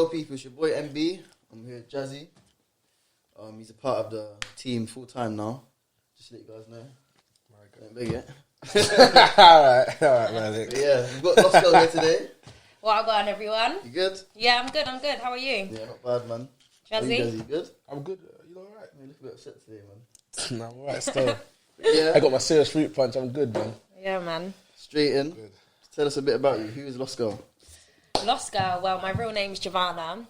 people, it's your boy MB. I'm here with Jazzy. He's a part of the team full time now. Just to let you guys know. Don't big it. Alright, man. But yeah, we've got Lost Girl here today. Well going, everyone. You good? Yeah, I'm good. How are you? Yeah, not bad, man. Jazzy? Jazzy, good? I'm good. You alright? You look a bit upset today, man. No, I'm alright still. Yeah. I got my serious fruit punch. I'm good, man. Yeah, man. Straight in. Good. Tell us a bit about you. Who is Lost Girl? Lost Girl. Well, my real name's Giovanna.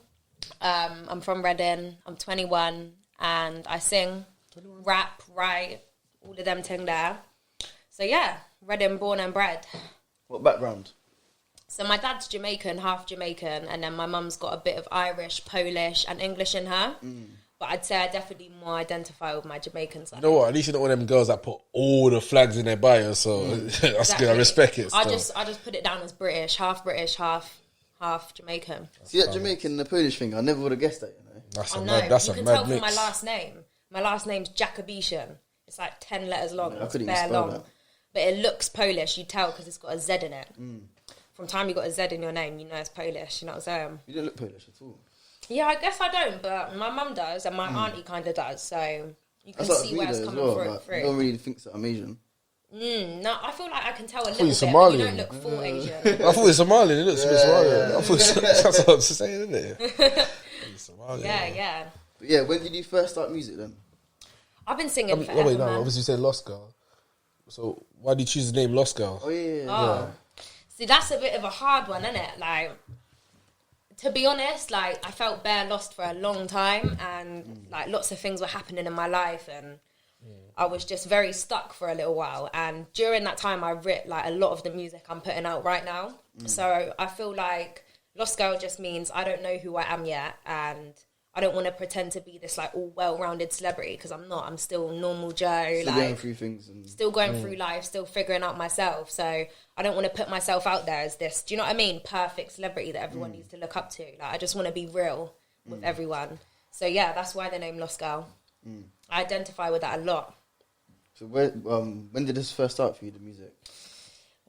I'm from Reading. I'm 21 and I sing, rap, write, all of them thing there. So yeah, Reading born and bred. What background? So my dad's Jamaican, half Jamaican, and then my mum's got a bit of Irish, Polish and English in her. But I'd say I definitely more identify with my Jamaican side. You know what? At least you're not one of them girls that put all the flags in their bio, so that's good. I respect it. I just put it down as British, half Jamaican. See that Jamaican and the Polish thing? I never would have guessed that, you know. That's I a know. mad, that's You a can mad tell mix. from my last name. My last name's Jacobetian. It's like 10 letters long. I It's couldn't even bare spell long. that. But it looks Polish. You tell because it's got a Z in it. From time you got a Z in your name, you know it's Polish. You know what I'm saying? You don't look Polish at all. Yeah, I guess I don't, but my mum does, and my auntie kind of does. So you can That's see like where me it's though as coming well. through. Like, no one really thinks that I'm Asian. No, I feel like I can tell a little you're bit. But you Somalian. don't look full Asian. I thought it was Somalian. It looks a bit Somalian. I thought that's what I'm saying, isn't it? It's Somalian. Yeah. But yeah, when did you first start music then? I've been singing forever, Wait, no, man. obviously you said Lost Girl. So why did you choose the name Lost Girl? Oh yeah. Oh. See, that's a bit of a hard one, isn't it? Like, to be honest, like, I felt bare lost for a long time, and like lots of things were happening in my life, and I was just very stuck for a little while. And during that time, I wrote like a lot of the music I'm putting out right now. So I feel like Lost Girl just means I don't know who I am yet, and I don't want to pretend to be this like all well-rounded celebrity because I'm not. I'm still normal Joe. Still like going through things and still going through life, still figuring out myself. So I don't want to put myself out there as this, do you know what I mean? Perfect celebrity that everyone needs to look up to. Like, I just want to be real with everyone. So yeah, that's why the name Lost Girl. I identify with that a lot. So when did this first start for you, the music?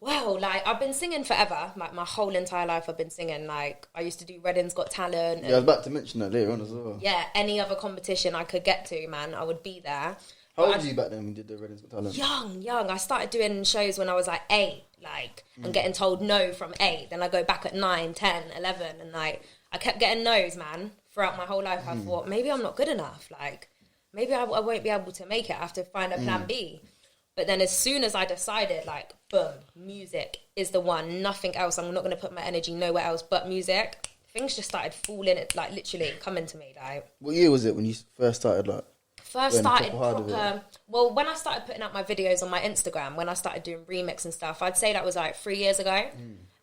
Well, like, I've been singing forever. Like, my whole entire life I've been singing. Like, I used to do Reading's Got Talent. Yeah, I was about to mention that later on as well. Yeah, any other competition I could get to, man, I would be there. How old were you back then when you did the Reading's Got Talent? Young. I started doing shows when I was like 8, like, and getting told no from 8. Then I go back at 9, 10, 11, and like, I kept getting no's, man, throughout my whole life. I thought, maybe I'm not good enough. Like, maybe I won't be able to make it. I have to find a plan B. But then as soon as I decided, like, boom, music is the one, nothing else. I'm not going to put my energy nowhere else but music. Things just started falling, like, literally coming to me. Like, What year was it when you first started, like? First Going started proper hard with proper. Well, when I started putting out my videos on my Instagram, when I started doing remix and stuff, I'd say that was like 3 years ago.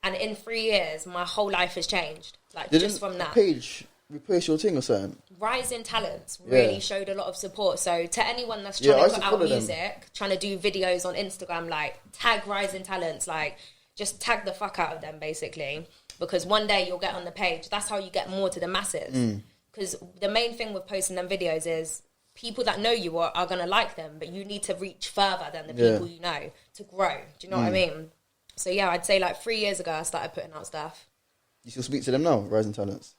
And in 3 years, my whole life has changed. Like, just from that. Page replace your thing or something? Rising Talents really showed a lot of support. So to anyone that's trying to put out music, trying to do videos on Instagram, like, tag Rising Talents, like, just tag the fuck out of them, basically. Because one day you'll get on the page. That's how you get more to the masses. Because the main thing with posting them videos is people that know you are going to like them, but you need to reach further than the people you know to grow. Do you know what I mean? So yeah, I'd say like 3 years ago I started putting out stuff. You still speak to them now, Rising Talents?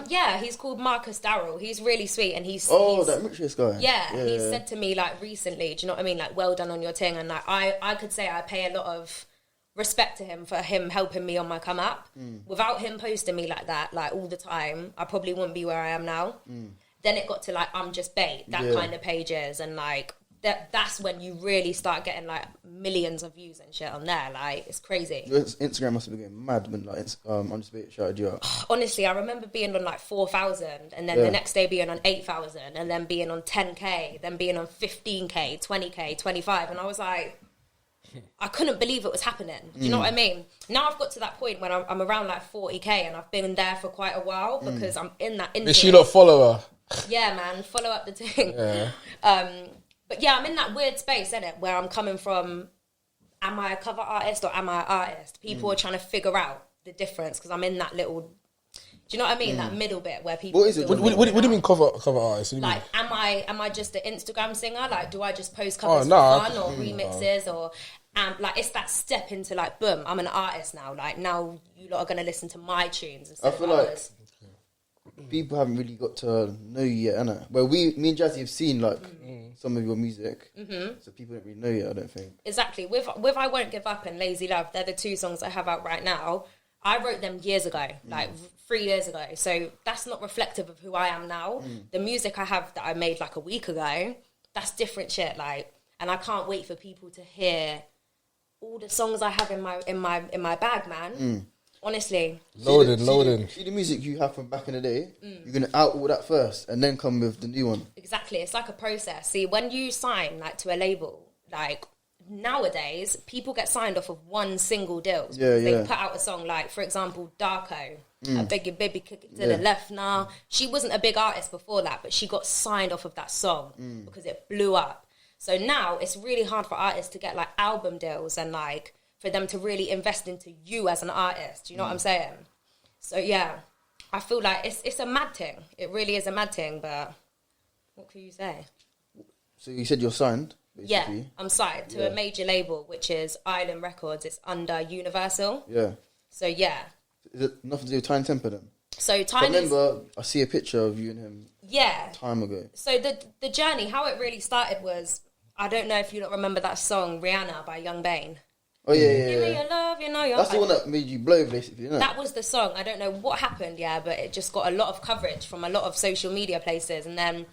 Yeah, he's called Marcus Darrell. He's really sweet, and he's that Matrix guy. Yeah, he said to me like recently, do you know what I mean? Like, well done on your thing, and like I could say I pay a lot of respect to him for him helping me on my come up. Without him posting me like that, like all the time, I probably wouldn't be where I am now. Then it got to like I'm Just Bait, that kind of pages, and like that's when you really start getting like millions of views and shit on there. Like, it's crazy. Your Instagram must have been getting mad when like I'm Just Bait shouted you out. Honestly, I remember being on like 4,000, and then the next day being on 8,000, and then being on 10k, then being on 15k, 20k, 25, and I was like, I couldn't believe it was happening. Do you know what I mean? Now I've got to that point when I'm around like 40k, and I've been there for quite a while because I'm in that industry. Did she not follow her? Yeah, man, follow up the thing. Yeah. But yeah, I'm in that weird space, innit, where I'm coming from. Am I a cover artist or am I an artist? People are trying to figure out the difference because I'm in that little. Do you know what I mean? That middle bit where people. What is it? What do you mean cover artist? What do you Like, mean? am I just an Instagram singer? Like, do I just post covers for nah, fun or remixes or? Like, it's that step into like, boom, I'm an artist now. Like, now you lot are gonna listen to my tunes instead I feel of like others. people haven't really got to know you yet, innit? Well, me and Jazzy have seen like some of your music, so people don't really know yet. I don't think. Exactly. With I Won't Give Up and Lazy Love, they're the 2 songs I have out right now. I wrote them years ago, like 3 years ago. So that's not reflective of who I am now. The music I have that I made like a week ago, that's different shit. Like, and I can't wait for people to hear all the songs I have in my bag, man. Honestly. Loading. See the music you have from back in the day. You're gonna out all that first, and then come with the new one. Exactly. It's like a process. See, when you sign like to a label, like nowadays, people get signed off of one single deal. They put out a song like, for example, Darko. I Beg Your Baby, Kick It to the Left Now. She wasn't a big artist before that, but she got signed off of that song because it blew up. So now it's really hard for artists to get like album deals and like for them to really invest into you as an artist. You know what I'm saying? So yeah, I feel like it's a mad thing. It really is a mad thing, but what can you say? So you said you're signed? Basically. Yeah, I'm signed to a major label, which is Island Records. It's under Universal. Yeah. So yeah. Is it nothing to do with Tiny Temper then? So Tiny. I remember I see a picture of you and him. Yeah. Time ago. So the journey, how it really started was, I don't know if you don't remember that song Rihanna by Young Bane. Oh yeah. Give me your love, you know. That's the one that made you blow, basically, isn't it? That was the song. I don't know what happened, but it just got a lot of coverage from a lot of social media places, and then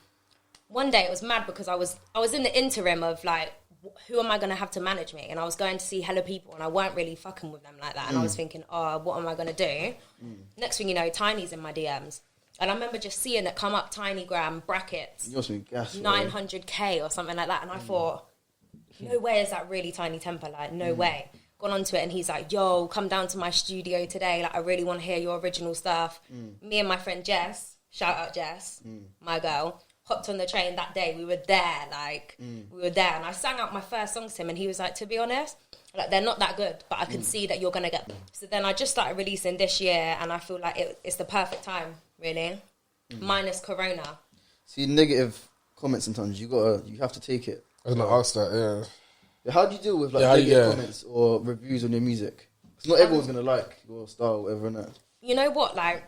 one day it was mad because I was in the interim of like, who am I going to have to manage me? And I was going to see hella people and I weren't really fucking with them like that. And I was thinking, what am I going to do? Next thing you know, Tiny's in my DMs. And I remember just seeing it come up, TinyGram, brackets, 900k or something like that. And I thought, no way is that really Tiny Temper. Like, no way. Gone onto it and he's like, yo, come down to my studio today. Like, I really want to hear your original stuff. Me and my friend Jess, shout out Jess, my girl, hopped on the train that day. We were there, we were there. And I sang out my first songs to him and he was like, to be honest, like, they're not that good, but I can see that you're going to get them. So then I just started releasing this year and I feel like it's the perfect time, really. Minus Corona. See, negative comments sometimes, you have to take it. I was going to ask that, yeah. How do you deal with like negative comments or reviews on your music? Because not everyone's going to like your style or whatever, innit? You know what, like,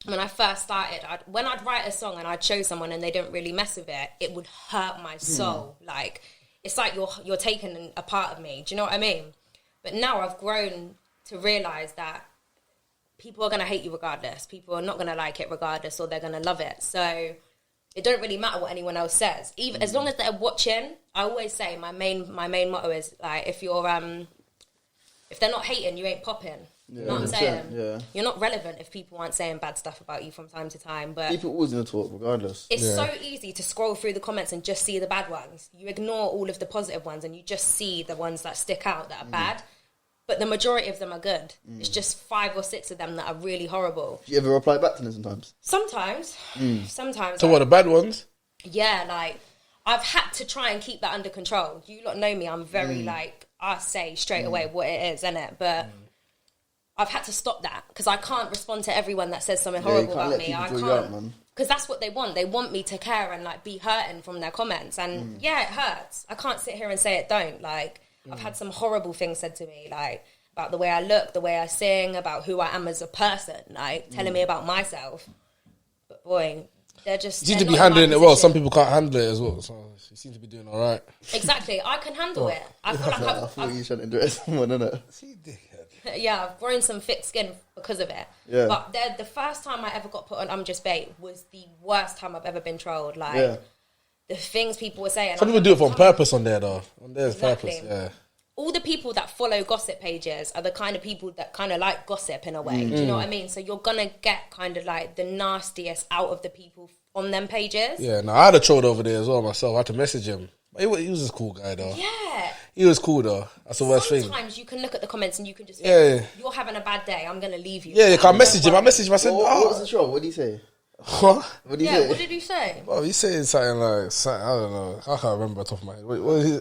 when I first started, when I'd write a song and I'd show someone and they didn't really mess with it, it would hurt my soul. Like, it's like you're taking a part of me. Do you know what I mean? But now I've grown to realise that people are going to hate you regardless. People are not going to like it regardless, or they're going to love it. So it don't really matter what anyone else says. Even as long as they're watching, I always say my main motto is like, if they're not hating, you ain't popping. You know what I'm saying? Yeah. You're not relevant if people aren't saying bad stuff about you from time to time. But people always gonna talk regardless. It's so easy to scroll through the comments and just see the bad ones. You ignore all of the positive ones and you just see the ones that stick out that are bad. But the majority of them are good. It's just 5 or 6 of them that are really horrible. Do you ever reply back to them sometimes? Sometimes. So what, the bad ones? Yeah, like, I've had to try and keep that under control. You lot know me, I'm very like, I say straight away what it is, innit? But I've had to stop that because I can't respond to everyone that says something horrible about me. I can't, because that's what they want. They want me to care and like be hurting from their comments, and it hurts. I can't sit here and say it don't. Like, I've had some horrible things said to me, like about the way I look, the way I sing, about who I am as a person, like telling me about myself. But boy, they're just. You seem to be handling it well. Some people can't handle it as well, so you seem to be doing all right. Exactly, I can handle it. I feel like I thought you shouldn't do it as someone, innit? Yeah, I've grown some thick skin because of it. Yeah. But the first time I ever got put on I'm Just Bait was the worst time I've ever been trolled. Like, the things people were saying. Some people do it on purpose on there, though. On there's purpose, All the people that follow gossip pages are the kind of people that kind of like gossip in a way. Do you know what I mean? So you're going to get kind of like the nastiest out of the people on them pages. Yeah, no, I had a troll over there as well myself. I had to message him. He was a cool guy, though. Yeah. He was cool, though. That's the worst thing. Sometimes you can look at the comments and you can just think, you're having a bad day, I'm going to leave you. Yeah, I messaged him. I said, what was the troll? What did he say? What? What did he say? What did he say? Well, he said something like, I don't know. I can't remember off the top of my head. What he,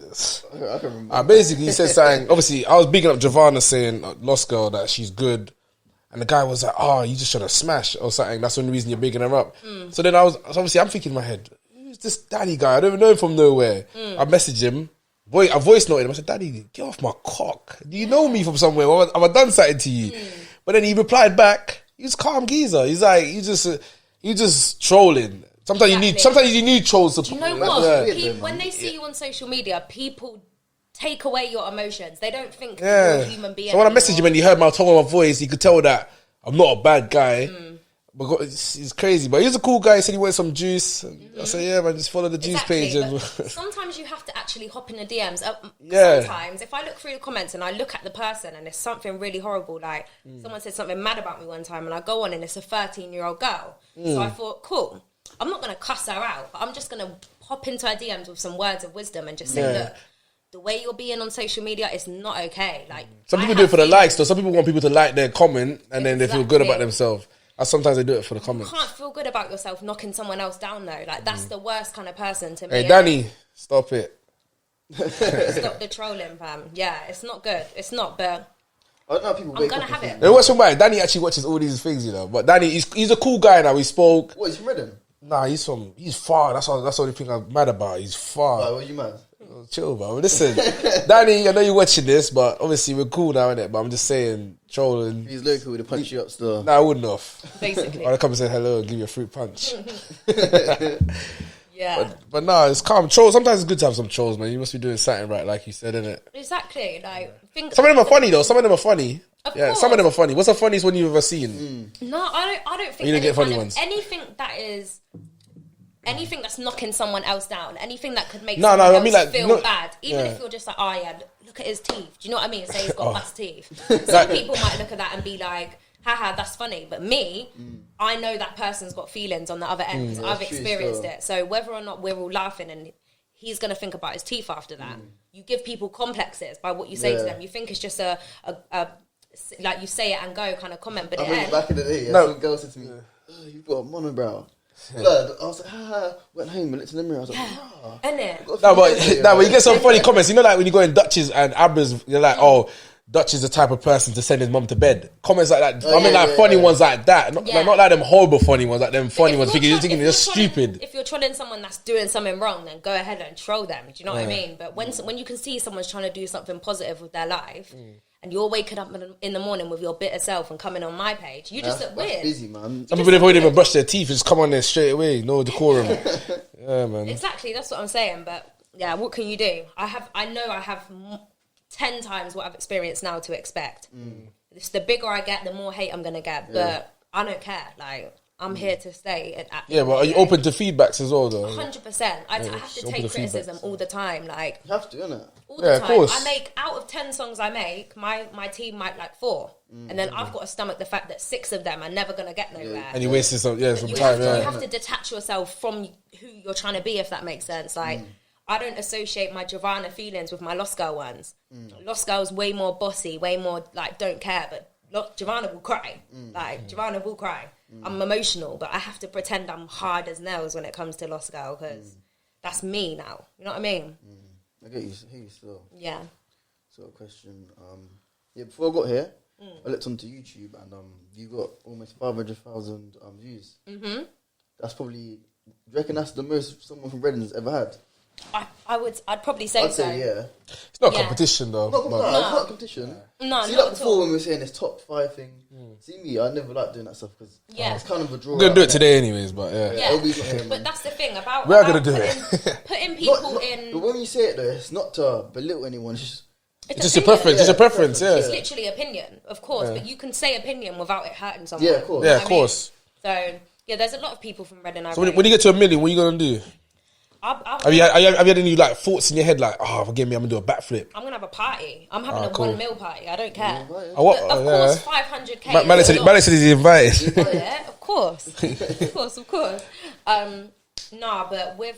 I can remember. basically, he said something. Obviously, I was bigging up Giovanna saying, Lost Girl, that she's good. And the guy was like, you just trying to smash or something. That's the only reason you're bigging her up. So then I'm thinking in my head, who's this Daddy guy? I don't even know him from nowhere. I messaged him. I voice noted him. I said, Daddy, get off my cock. Do you know me from somewhere? Have I done something to you? But then he replied back. He was calm geezer. He's like, You just trolling. Sometimes you need trolls to. Do you know what? When they see you on social media, people take away your emotions. They don't think you're a human being. So when I messaged him and he heard my tone of my voice, he could tell that I'm not a bad guy. But it's crazy. But he's a cool guy. He said he wanted some juice. I said, yeah, man, just follow the juice page. And sometimes you have to actually hop in the DMs. Yeah. Sometimes if I look through the comments and I look at the person and it's something really horrible, like someone said something mad about me one time and I go on and it's a 13-year-old girl. So I thought, cool, I'm not going to cuss her out, but I'm just going to hop into her DMs with some words of wisdom and just say, look, the way you're being on social media is not okay. Like, some people do it for the likes, though. Some people want people to like their comment and then they feel good about themselves. Sometimes they do it for the comments. You can't feel good about yourself knocking someone else down, though. Like, that's the worst kind of person to me. Hey, Danny, stop it. Stop the trolling, fam. Yeah, it's not good. It's not, but I don't know how people I'm going to have it. Hey, what's your mind? Danny actually watches all these things, you know. But Danny, he's a cool guy now. We spoke. What, he's from Reading? Nah, he's far. That's the only thing I'm mad about. He's far. Why, what are you mad? Chill, bro. Listen, Danny, I know you're watching this, but obviously we're cool now, innit? But I'm just saying, trolling. He's local, he'd punch you up still. Nah, I wouldn't have. Basically. I'd come and say hello and give you a fruit punch. Yeah. But nah, it's calm. Trolls, sometimes it's good to have some trolls, man. You must be doing something right, like you said, innit? Exactly. Like, some of them are funny, though. Some of them are funny. Of yeah, course. Some of them are funny. What's the funniest one you've ever seen? No, I don't think You didn't get funny ones. Anything that's knocking someone else down, anything that could make No, someone I mean, else like, feel bad, even if you're just like, oh yeah, look at his teeth. Do you know what I mean? Say he's got bust teeth. Some people might look at that and be like, haha, that's funny. But me, I know that person's got feelings on the other end because I've experienced it. So whether or not we're all laughing and he's going to think about his teeth after that, you give people complexes by what you say to them. You think it's just a like you say it and go kind of comment, but back in the day, some girl said to me, oh, you've got a monobrow. Blood. I was like, went home and looked in the mirror. I was like, innit? No, but you get some funny comments. You know, like when you go in Dutch's and Abra's, you're like, oh, Dutch is the type of person to send his mum to bed. Comments like that. I mean, funny ones like that. Not like them horrible funny ones, like them funny ones. You're thinking they're stupid. If you're trolling someone that's doing something wrong, then go ahead and troll them. Do you know what I mean? But when you can see someone's trying to do something positive with their life, and you're waking up in the morning with your bitter self and coming on my page, you just look weird. Busy, man. Some people don't even brush their teeth, just come on there straight away, no decorum. Yeah, man. Exactly, that's what I'm saying. But yeah, what can you do? I know I have 10 times what I've experienced now to expect. The bigger I get, the more hate I'm gonna get. But I don't care. Like, I'm here to stay. But are you open to feedbacks as well, though? 100%. I have to take criticism all the time. Like, you have to, innit? All the time. Of course. I make, out of 10 songs I make, my team might like 4. And then I've got to stomach the fact that 6 of them are never going to get nowhere. And you wasted some time. You have to detach yourself from who you're trying to be, if that makes sense. Like, I don't associate my Giovanna feelings with my Lost Girl ones. Lost Girl's way more bossy, way more, like, don't care. But Giovanna will cry. Like, Giovanna will cry. I'm emotional, but I have to pretend I'm hard as nails when it comes to Lost Girl, because that's me now. You know what I mean? I get you. Hear you still. Yeah. So a question. Before I got here, I looked onto YouTube and you got almost 500,000 views. That's probably. Do you reckon that's the most someone from Reading has ever had? I'd probably say I'd so. say, yeah. It's not competition, though. It's not competition. No, See, not like at before all. when we were saying this top 5 thing. See me, I never like doing that stuff because it's kind of a draw. We're going to do it today anyways, but But that's the thing about we are going to do putting people in. But when you say it though, it's not to belittle anyone. It's just a preference. It's a preference, yeah. It's literally opinion, of course, but you can say opinion without it hurting someone. Yeah, of course. Yeah, of course. So, yeah, there's a lot of people from Reading. So when you get to 1 million, what are you going to do? Have you had any like thoughts in your head like, forgive me, I'm gonna do a backflip? I'm gonna have a party. I'm having a 1 mil party. I don't care. What? Of course, 500k. Man said he's invited. Oh yeah, of course, of course. Nah, but with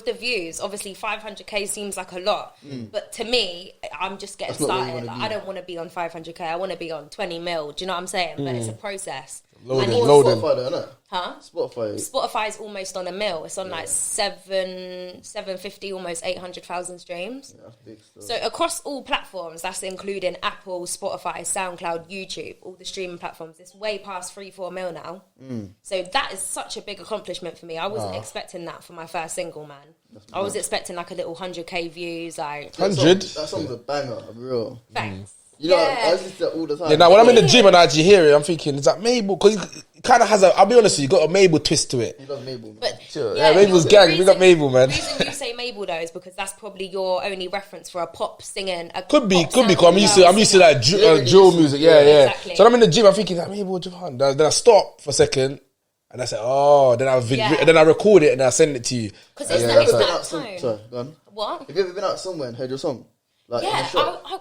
the views, obviously 500k seems like a lot, but to me, I'm just getting started. Like, I don't want to be on 500k. I want to be on 20 mil. Do you know what I'm saying? But it's a process. Loading. Spotify though, innit? Huh? Spotify is almost on 1 mil. It's on like 750, almost 800,000 streams. Yeah, that's big still. So across all platforms, that's including Apple, Spotify, SoundCloud, YouTube, all the streaming platforms. It's way past 3-4 mil now. So that is such a big accomplishment for me. I wasn't expecting that for my first single, man. I was expecting like a little 100k views, like 100. That song's a banger, I'll be real. Thanks. You know, I listen to that all the time. Yeah, now when I'm in the gym and I actually hear it, I'm thinking, is that Mabel? Because kind of has a. I'll be honest with you, got a Mabel twist to it. He loves Mabel. Man. But Sure. Yeah, Mabel's gang. We got Mabel, man. The reason you say Mabel though is because that's probably your only reference for a pop singing. Could be. Cause I'm used to like drill music. Yeah. Exactly. So I'm in the gym. I'm thinking like Mabel Javan. Then I stop for a second, and I say, oh. Then I record it and I send it to you. Because it's that Sorry, go on. What? Have you ever been out somewhere and heard your song? Like, Yeah,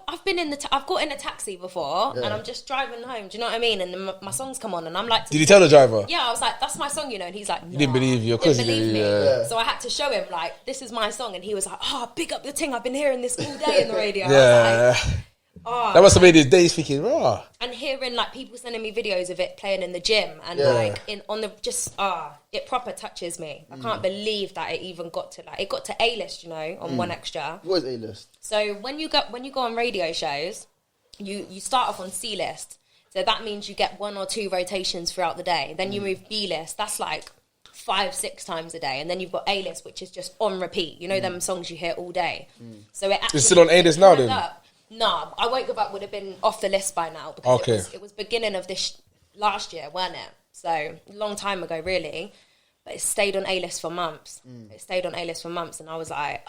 I've been in I've got in a taxi before, Yeah. and I'm just driving home. Do you know what I mean? And then my songs come on, and I'm like, Did you tell the driver? Yeah, I was like, that's my song, you know. And he's like, no. He didn't believe you. Of course he didn't. Yeah. So I had to show him like, this is my song, and he was like, oh, big up your thing. I've been hearing this all day in the radio. Yeah. I was like, oh, That must have made his days thinking, raw. and hearing like people sending me videos of it playing in the gym and Yeah. like it proper touches me. I can't believe that it even got to it got to A-list, you know, on One Extra. What is A-list? So when you go on radio shows, you start off on C-list. So that means you get 1 or 2 rotations throughout the day. Then you move B-list. That's like 5-6 times a day. And then you've got A-list, which is just on repeat. You know them songs you hear all day. So it actually It's still on A-list now then? No, I Won't Give Up would have been off the list by now because Okay. it was beginning of this last year, weren't it? So a long time ago, really. But it stayed on A-list for months. It stayed on A-list for months, and I was like,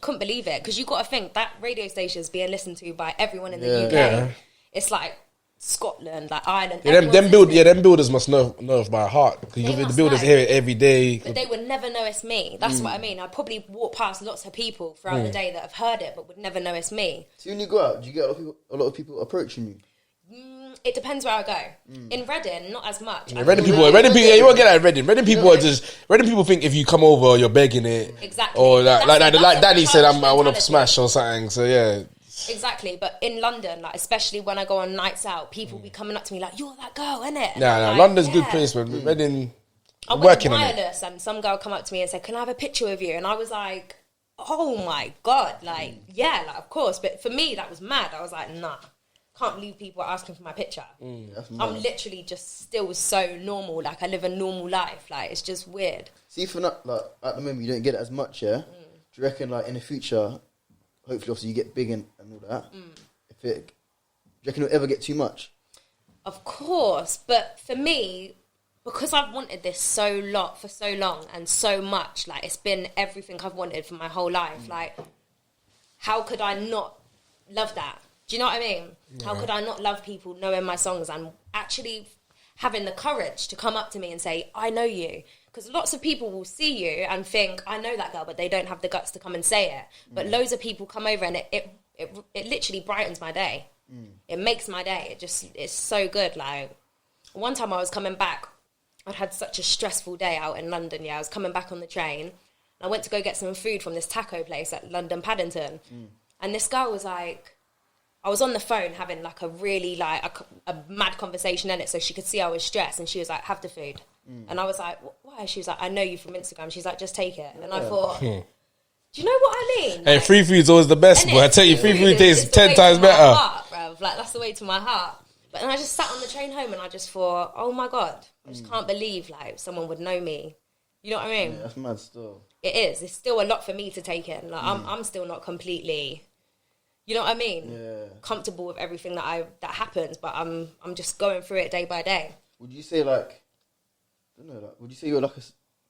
couldn't believe it, because you got to think that radio station is being listened to by everyone in the UK. Yeah. It's like Scotland, like Ireland. Yeah, them everyone's builders must know it by heart. Because the must builders know. hear it every day. But they would never know it's me. That's what I mean. I probably walk past lots of people throughout the day that have heard it, but would never know it's me. So when you go out, do you get a lot of people approaching you? It depends where I go. In Reading, not as much. Reading people, you won't get that in Reading. Reading people think if you come over, you're begging it. Exactly. Or like That's Danny said, I want to mentality. smash or something. So yeah. Exactly, but in London, like especially when I go on nights out, people be coming up to me like, "You're that girl, innit?" Nah, Like, London's a good yeah. place, man. Reading, I went working on it. wireless, and some girl come up to me and said, "Can I have a picture with you?" And I was like, "Oh my god!" Like, yeah, like of course. But for me, that was mad. I was like, "Nah, can't believe people are asking for my picture." I'm literally just still so normal. Like I live a normal life. Like it's just weird. See, for not like at the moment you don't get it as much, yeah. Do you reckon like in the future, hopefully, obviously you get big and all that? Do you reckon it'll ever get too much? Of course, but for me, because I've wanted this for so long and so much, like it's been everything I've wanted for my whole life. Like, how could I not love that? Do you know what I mean? Yeah. How could I not love people knowing my songs and actually having the courage to come up to me and say, "I know you"? Because lots of people will see you and think, "I know that girl," but they don't have the guts to come and say it. But loads of people come over and it literally brightens my day. It makes my day. It's so good. Like one time I was coming back, I'd had such a stressful day out in London. Yeah, I was coming back on the train. And I went to go get some food from this taco place at London Paddington, and this girl was like, I was on the phone having like a really like a mad conversation in it, so she could see I was stressed, and she was like, "Have the food," and I was like, "Why?" She was like, "I know you from Instagram." She's like, "Just take it," and I thought. Do you know what I mean? Hey, free food's always the best, boy. I tell you, free food tastes 10 times better. Like, that's the way to my heart. But then I just sat on the train home and I just thought, oh my God, I just can't believe like someone would know me. You know what I mean? Yeah, that's mad still. It is. It's still a lot for me to take in. Like I'm still not completely, you know what I mean? Yeah. Comfortable with everything that happens, but I'm just going through it day by day. Would you say like, I don't know, like, would you say you're like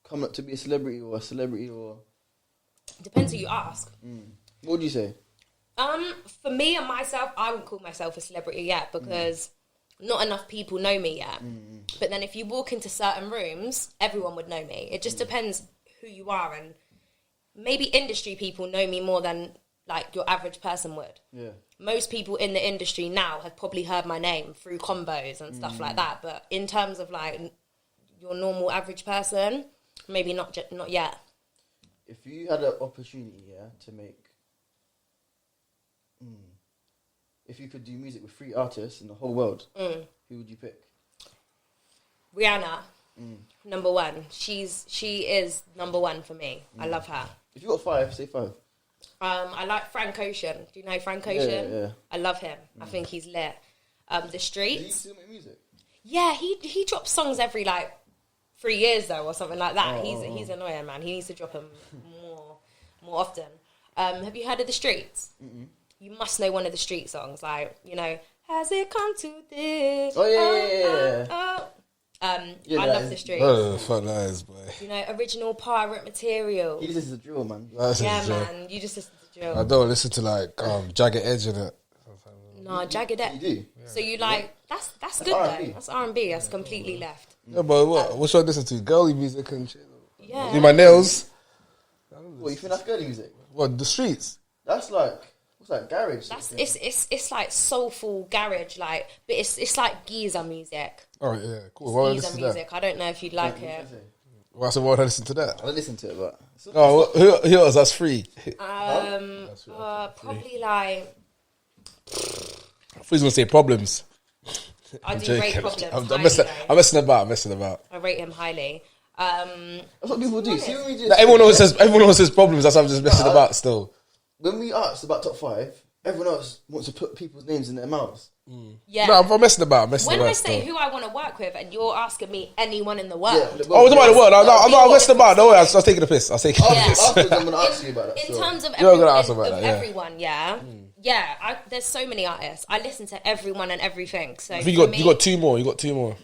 coming up to be a celebrity or? Depends who you ask. What would you say? For me and myself, I wouldn't call myself a celebrity yet because not enough people know me yet. But then if you walk into certain rooms, everyone would know me. It just depends who you are, and maybe industry people know me more than like your average person would. Yeah. Most people in the industry now have probably heard my name through combos and stuff like that. But in terms of like your normal average person, maybe not yet. If you had an opportunity, to make, if you could do music with 3 artists in the whole world, who would you pick? Rihanna, number 1. She is number 1 for me. I love her. If you got 5, say 5. I like Frank Ocean. Do you know Frank Ocean? Yeah. I love him. I think he's lit. The Streets. Does he still make music? Yeah, he drops songs every like 3 years though, or something like that. He's annoying, man. He needs to drop them more often. Have you heard of The Streets? You must know one of the Street songs, like, you know, "Has it come to this?" Oh yeah. I love the streets. Oh, fuck nice, boy. You know, original pirate material. He listens to drill, man. Man, you just listen to drill. I don't listen to like Jagged Edge in it. No, Jagged Edge. You do? So you like that's good R&B. though. That's R&B. That's completely left. Yeah, but what should I listen to? Girly music and shit. Yeah. Do my nails. What, you think that's girly music? What, the streets? That's like, what's that, garage? That's it's like soulful garage, like, but it's like geezer music. Oh yeah, cool. Why would I Geezer listen to music. I don't know if you'd like it. Well, so why would I listen to that? I listen to it, but Oh, who else? That's free. Probably like I thought he was gonna say Problems. I do rate Problems. I'm messing about. I rate him highly. that's what people do. See, when we just, Like, everyone always says Problems. That's why I'm just messing about still. when we ask about top 5, everyone else wants to put people's names in their mouths. Yeah. No, I'm messing about. When I say who I want to work with, and you're asking me anyone in the world, Oh, it's about the word. I'm not messing about. No way. I was taking the piss. I was taking the piss. Afterwards, I'm gonna ask you about that. in terms of, You're gonna ask about that, yeah. everyone, there's so many artists. I listen to everyone and everything. So You got two more. You got two more.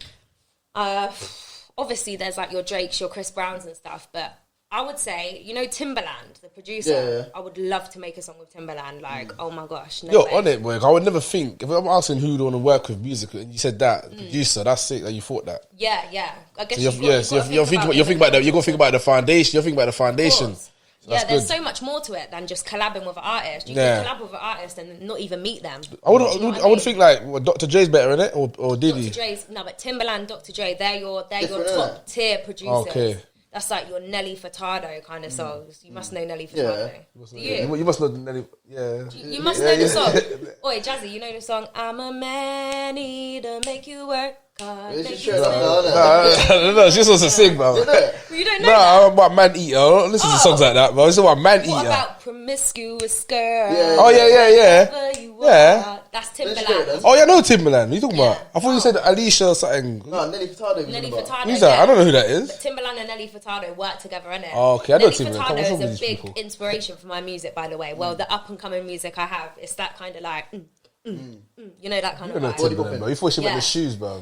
Obviously there's like your Drakes, your Chris Browns and stuff, but I would say, you know, Timbaland, the producer. I would love to make a song with Timbaland. Like, oh my gosh, no Yo, way. on it, boy. I would never think if I'm asking who do want to work with music, and you said that producer. That's sick. That you thought that. Yeah. I guess So you're thinking about that. You're gonna think about the foundation. You're thinking about the foundation. So yeah, there's good. so much more to it than just collabing with an artist. You can collab with an artist and not even meet them. I would think like Dr. Dre's better in it, or Diddy. Dr. Dre's but Timbaland, Dr. Dre, they're your Different, top tier producers. Okay. That's like your Nelly Furtado kind of songs. You must know Nelly Furtado. Do you? You must know Nelly. Yeah. You must know the song. Oi, Jazzy, you know the song. I'm a man to make you work hard. It's Make just you straight up, sweat. No, she just wants to sing, bro. You don't know No, that? I'm about man eater. I don't listen to songs like that, bro. It's about man eater. What about promiscuous girl? Oh yeah. Wherever you Yeah. are. That's straight Timbaland. then. Oh yeah, I know Timbaland. What are you talking about? I thought you said Alicia or something. No, Nelly Furtado. Nelly Furtado. Who's that? I don't know who that is. Timbaland and Nelly Furtado work together, innit? Oh, okay, I know Nelly Timbaland. Come on, Furtado some of is these a big people. inspiration for my music, by the way. Well, the up and coming music I have, it's that kind of like, you know, that kind I of know vibe. Timbaland, bro. You thought she meant Yeah. the shoes, bro.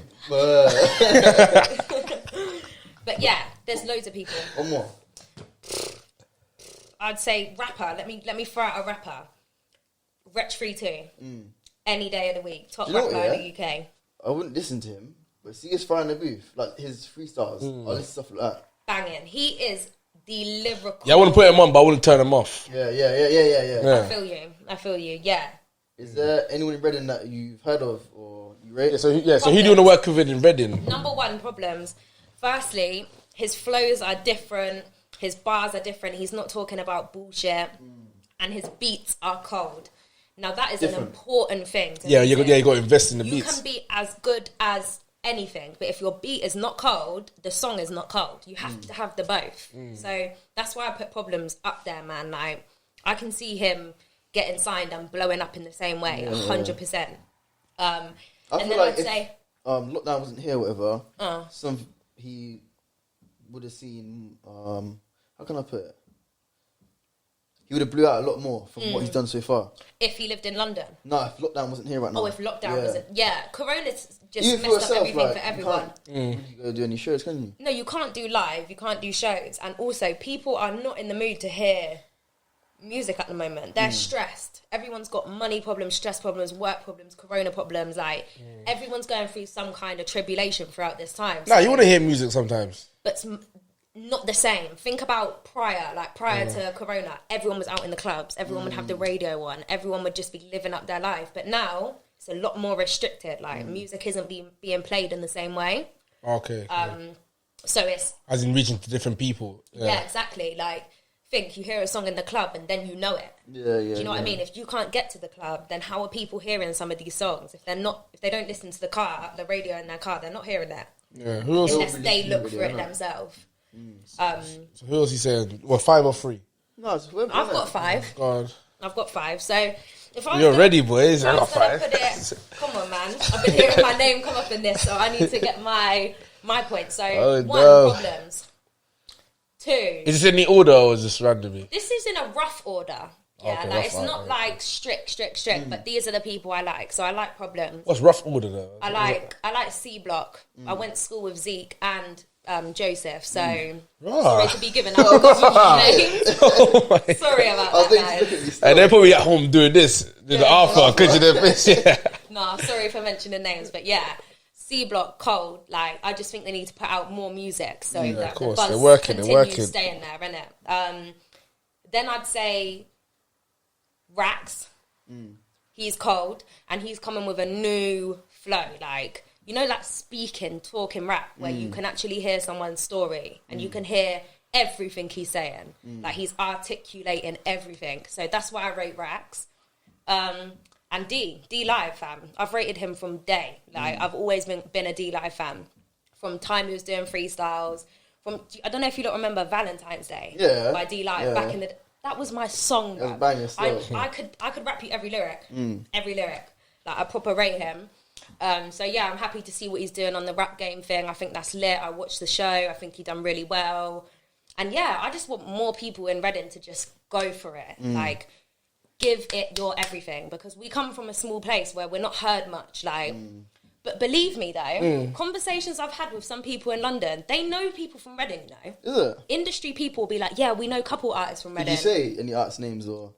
But yeah, there's loads of people. One more. I'd say rapper. Let me throw out a rapper. Wretch 32. Any day of the week. Top Do you know rapper what, in the UK. I wouldn't listen to him, but see his fire in the booth, like his freestyles. I listen to stuff like that. Banging. He is the lyrical. Yeah, I wouldn't put him on, but I wouldn't turn him off. Yeah. I feel you. Yeah. Is there anyone in Reading that you've heard of or you rate? So who do you want to work with in Reading? Number one problems. Firstly, his flows are different. His bars are different. He's not talking about bullshit. And his beats are cold. Now, that is Different. an important thing. You got to invest in the You beats. can be as good as anything, but if your beat is not cold, the song is not cold. You have to have the both. So that's why I put Problems up there, man. Like, I can see him getting signed and blowing up in the same way, 100%. I and feel then like I'd say, lockdown wasn't here, whatever. He would have seen. How can I put it? He would have blew out a lot more from what he's done so far. if he lived in London. No, if lockdown wasn't here right now. Oh, if lockdown wasn't. Yeah, Corona's just Even for messed up yourself, everything like, for everyone. You go do any shows, can you? No, you can't do live, you can't do shows. And also, people are not in the mood to hear music at the moment. They're stressed. Everyone's got money problems, stress problems, work problems, corona problems. Like, everyone's going through some kind of tribulation throughout this time. Nah, you want to hear music sometimes. But not the same. Think about prior to corona, everyone was out in the clubs, everyone would have the radio on, everyone would just be living up their life. But now, it's a lot more restricted. Like, music isn't being played in the same way. Okay. So it's... As in reaching to different people. Yeah, exactly. Like, think you hear a song in the club and then you know it. Yeah. Do you know what I mean? If you can't get to the club, then how are people hearing some of these songs? If they don't listen to the radio in their car, they're not hearing it. Yeah. Who else? Unless they look for it themselves. So who else you saying? Well, 5 or 3? No, it's whoever, I've innit? got 5. God. I've got 5. So if I was You're gonna- ready, boys. if I got was gonna 5. put it- come on, man. I've been hearing my name come up in this, so I need to get my point. So Oh, 1, no. Problems. 2. Is this in the order or is this randomly? This is in a rough order. Yeah, Okay, like Rough it's Art, not yeah. like strict, but these are the people I like. So I like Problems. What's Rough Order though? I like C Block. I went to school with Zeke and Joseph, so sorry to be giving out names. Sorry about that, guys. And they're probably at home doing this, the alpha, because of their face. Yeah. No, sorry for mentioning names, but yeah. C Block, Cold, like I just think they need to put out more music so that of course, the buzz they're working, continues staying there, innit? Then I'd say Rax. He's cold and he's coming with a new flow, like, you know, like talking rap where you can actually hear someone's story and you can hear everything he's saying. Like he's articulating everything. So that's why I rate Rax. And D Live fam. I've rated him from day. Like I've always been a D Live fan. From time he was doing freestyles. I don't know if you don't remember Valentine's Day by D Live back in the. That was my song. I could rap you every lyric. Like I proper rate him. So yeah, I'm happy to see what he's doing on the rap game thing. I think that's lit. I watched the show. I think he done really well. And yeah, I just want more people in Reading to just go for it. Like, give it your everything, because we come from a small place where we're not heard much. Like, but believe me though, conversations I've had with some people in London, they know people from Reading. You know, Is it? industry people will be like, yeah, we know a couple artists from Did Reading. you say any artist names or?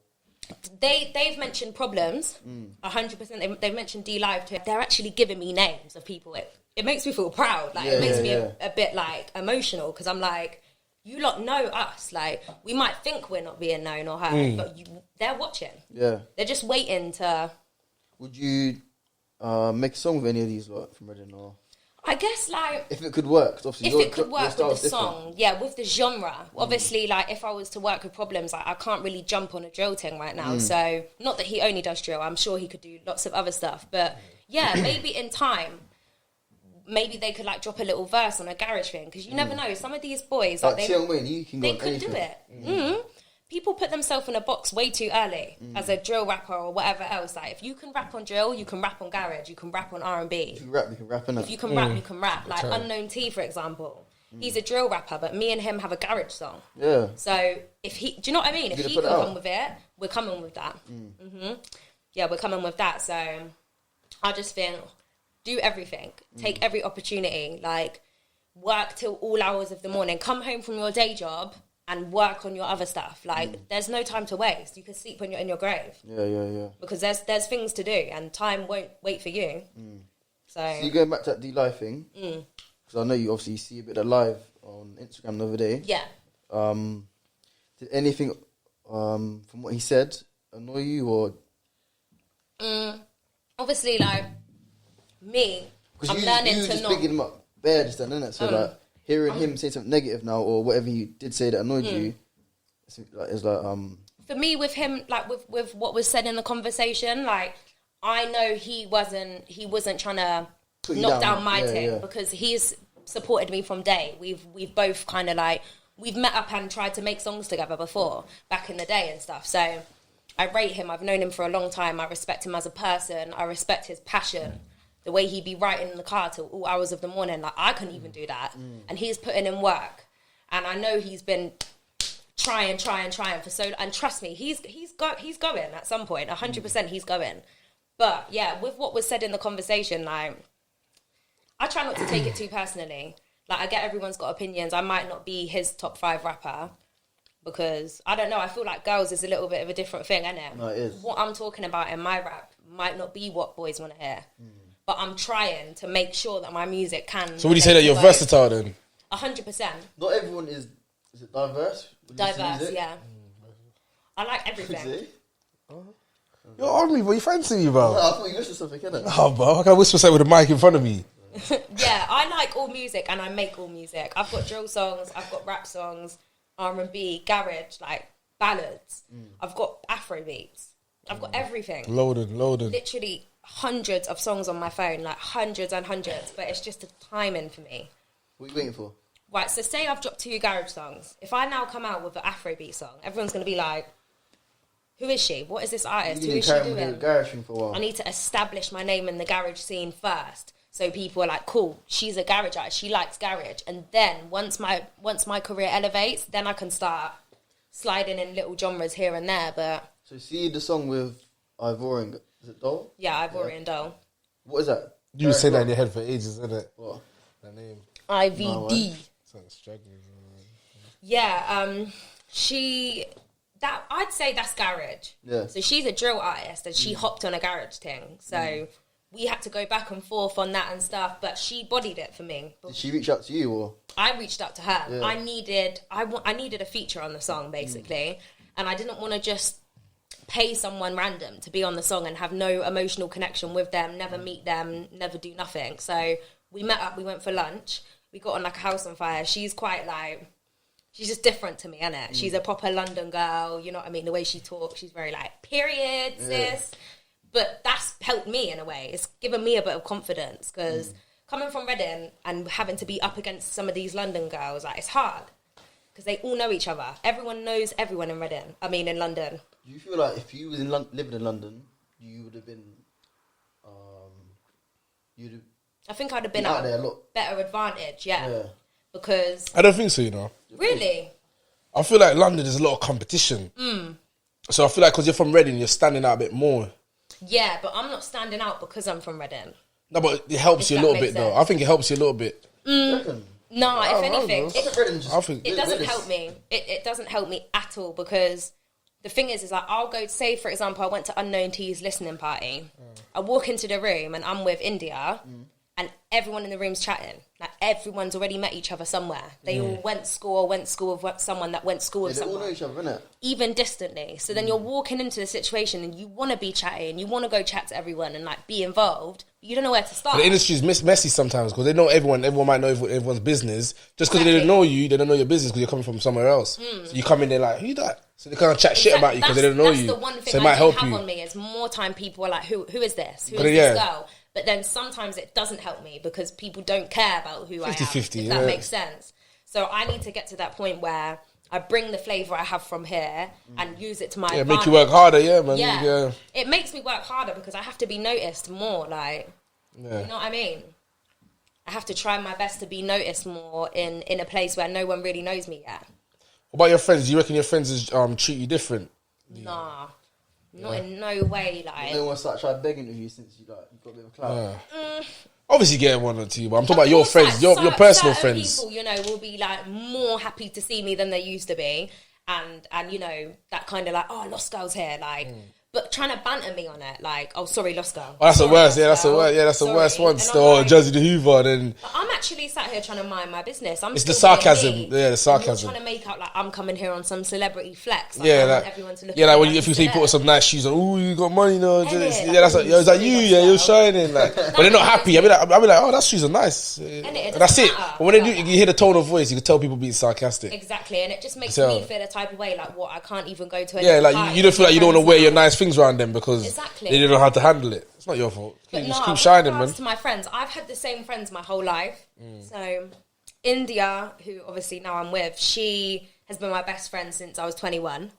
They've mentioned Problems, 100%. They've mentioned D Live too. They're actually giving me names of people. It makes me feel proud. Like it makes me a bit like emotional, because I'm like, you lot know us. Like we might think we're not being known or heard, but they're watching. Yeah, they're just waiting to. Would you make a song with any of these lot from Reading, or? I guess like if it could work, obviously. If it could work with the song, with the genre. Obviously, like if I was to work with Problems, like I can't really jump on a drill thing right now. So not that he only does drill. I'm sure he could do lots of other stuff. But yeah, maybe in time, maybe they could like drop a little verse on a garage thing, because you never know. Some of these boys, like they could do it. People put themselves in a box way too early as a drill rapper or whatever else. Like if you can rap on drill, you can rap on garage, you can rap on R&B. If you rap, you can rap, innit? If you can rap, you can rap. Like Unknown T, for example, he's a drill rapper, but me and him have a garage song. Yeah. So if he, do you know what I mean? If he can come with it, we're coming with that. Yeah, we're coming with that. So I just think, do everything, take every opportunity, like work till all hours of the morning, come home from your day job and work on your other stuff. Like there's no time to waste. You can sleep when you're in your grave. Yeah. Because there's things to do and time won't wait for you. So you're going back to that D Live thing, because I know you obviously see a bit of live on Instagram the other day. Yeah. Did anything from what he said annoy you, or? Obviously, like me, I'm learning to not. Picking him up bare just then, innit? So like hearing him say something negative now, or whatever he did say that annoyed you, it's like For me, with him, like with what was said in the conversation, like I know he wasn't trying to knock down my thing, because he's supported me from day. We've both kind of like we've met up and tried to make songs together before back in the day and stuff. So I rate him. I've known him for a long time. I respect him as a person. I respect his passion. The way he'd be writing in the car till all hours of the morning, like I couldn't even do that. And he's putting in work, and I know he's been trying for so. And trust me, he's going at some point. 100% he's going. But yeah, with what was said in the conversation, like I try not to take it too personally. Like I get everyone's got opinions. I might not be his top 5 rapper, because I don't know. I feel like girls is a little bit of a different thing, isn't it? No, it is. What I'm talking about in my rap might not be what boys want to hear. But I'm trying to make sure that my music can. So would you say that you're versatile then? 100%. Not everyone is it diverse? Diverse, yeah. I like everything. You're on me, bro. You fancy me, bro. No, I thought you whispered something, innit? Oh, bro. I can whisper something with a mic in front of me. Yeah, I like all music and I make all music. I've got drill songs, I've got rap songs, R&B, garage, like ballads. I've got Afro beats. I've got everything. Loaded. Literally hundreds of songs on my phone, like hundreds and hundreds, but it's just a timing for me. What are you waiting for? Right, so say I've dropped 2 garage songs. If I now come out with an Afrobeat song, everyone's going to be like, who is she? What is this artist? Who is she doing? Garage thing for a while. I need to establish my name in the garage scene first, so people are like, cool, she's a garage artist, she likes garage. And then once my career elevates, then I can start sliding in little genres here and there. But So see the song with Ivorian, is it Doll? Yeah, Ivorian Doll. What is that? You were saying that in your head for ages, isn't it? What? That name. IVD. Sounds struggling. Yeah, I'd say that's garage. Yeah. So she's a drill artist and she hopped on a garage thing. So we had to go back and forth on that and stuff, but she bodied it for me. Did she reach out to you or? I reached out to her. Yeah. I needed a feature on the song basically, and I didn't want to just pay someone random to be on the song and have no emotional connection with them, never meet them, never do nothing. So we met up, we went for lunch, we got on like a house on fire. She's quite like, she's just different to me, innit? She's a proper London girl, you know what I mean? The way she talks, she's very like, period, sis. But that's helped me in a way. It's given me a bit of confidence because coming from Reading and having to be up against some of these London girls, like, it's hard because they all know each other. Everyone knows everyone in Reading. I mean, in London. Do you feel like if you was living in London, you would have been, I think I'd have been out at there a a lot. better advantage, yeah. Because... I don't think so, you know. Really? I feel like London, there's a lot of competition. So I feel like because you're from Reading, you're standing out a bit more. Yeah, but I'm not standing out because I'm from Reading. No, but it helps you a little bit, though. I think it helps you a little bit. No, if anything, it doesn't help me. It doesn't help me at all because the thing is like I'll go, say for example, I went to Unknown T's listening party. I walk into the room and I'm with India and everyone in the room's chatting. Like everyone's already met each other somewhere. They all went school with someone that went school with someone. They all know each other, innit? Even distantly. So then you're walking into the situation and you want to be chatting, you want to go chat to everyone and like be involved. You don't know where to start. But the industry's messy sometimes because they know everyone. Everyone might know everyone's business. Just because they didn't know you, they don't know your business because you're coming from somewhere else. So you come in there like, who that? So they can't chat shit about you because they don't know you. That's the one thing so it might help you. On me is more time people are like, who is this? Who is this girl? But then sometimes it doesn't help me because people don't care about who I am. 50-50, if that makes sense. So I need to get to that point where I bring the flavour I have from here and use it to my advantage. Make you work harder, man. Yeah. It makes me work harder because I have to be noticed more, like, you know what I mean? I have to try my best to be noticed more in a place where no one really knows me yet. What about your friends? Do you reckon your friends treat you different? Nah. Not in no way, like... No one tried begging with you since you got a bit of clout. Obviously get one or two, but I'm talking about your friends, your personal friends. People, you know, will be like more happy to see me than they used to be. And you know, that kind of like, oh, Lost Girl's here, like... But trying to banter me on it, like, oh, sorry, Lost Girl. Oh, that's the worst, that's the worst. Yeah, that's the worst one. Still, like, Jazzy the Hoover, then... I'm actually sat here trying to mind my business. It's the sarcasm. Yeah, the sarcasm. I'm trying to make out like I'm coming here on some celebrity flex. Like, yeah, I want everyone to look like when if you put on some nice shoes on, oh, you got money, no. Yeah, that's like, it's like you, you're Girl. shining. Like, but they're not happy. I'll be like, oh, that shoes are nice. And that's it. But when they do, you hear the tone of voice, you can tell people being sarcastic. Exactly, and it just makes me feel a type of way, like, what, I can't even go to a like, you don't feel like you don't want to wear your nice things around them because exactly. They didn't know how to handle it. It's not your fault. Just keep shining, man. To my friends, I've had the same friends my whole life. So, India, who obviously now I'm with, she has been my best friend since I was 21.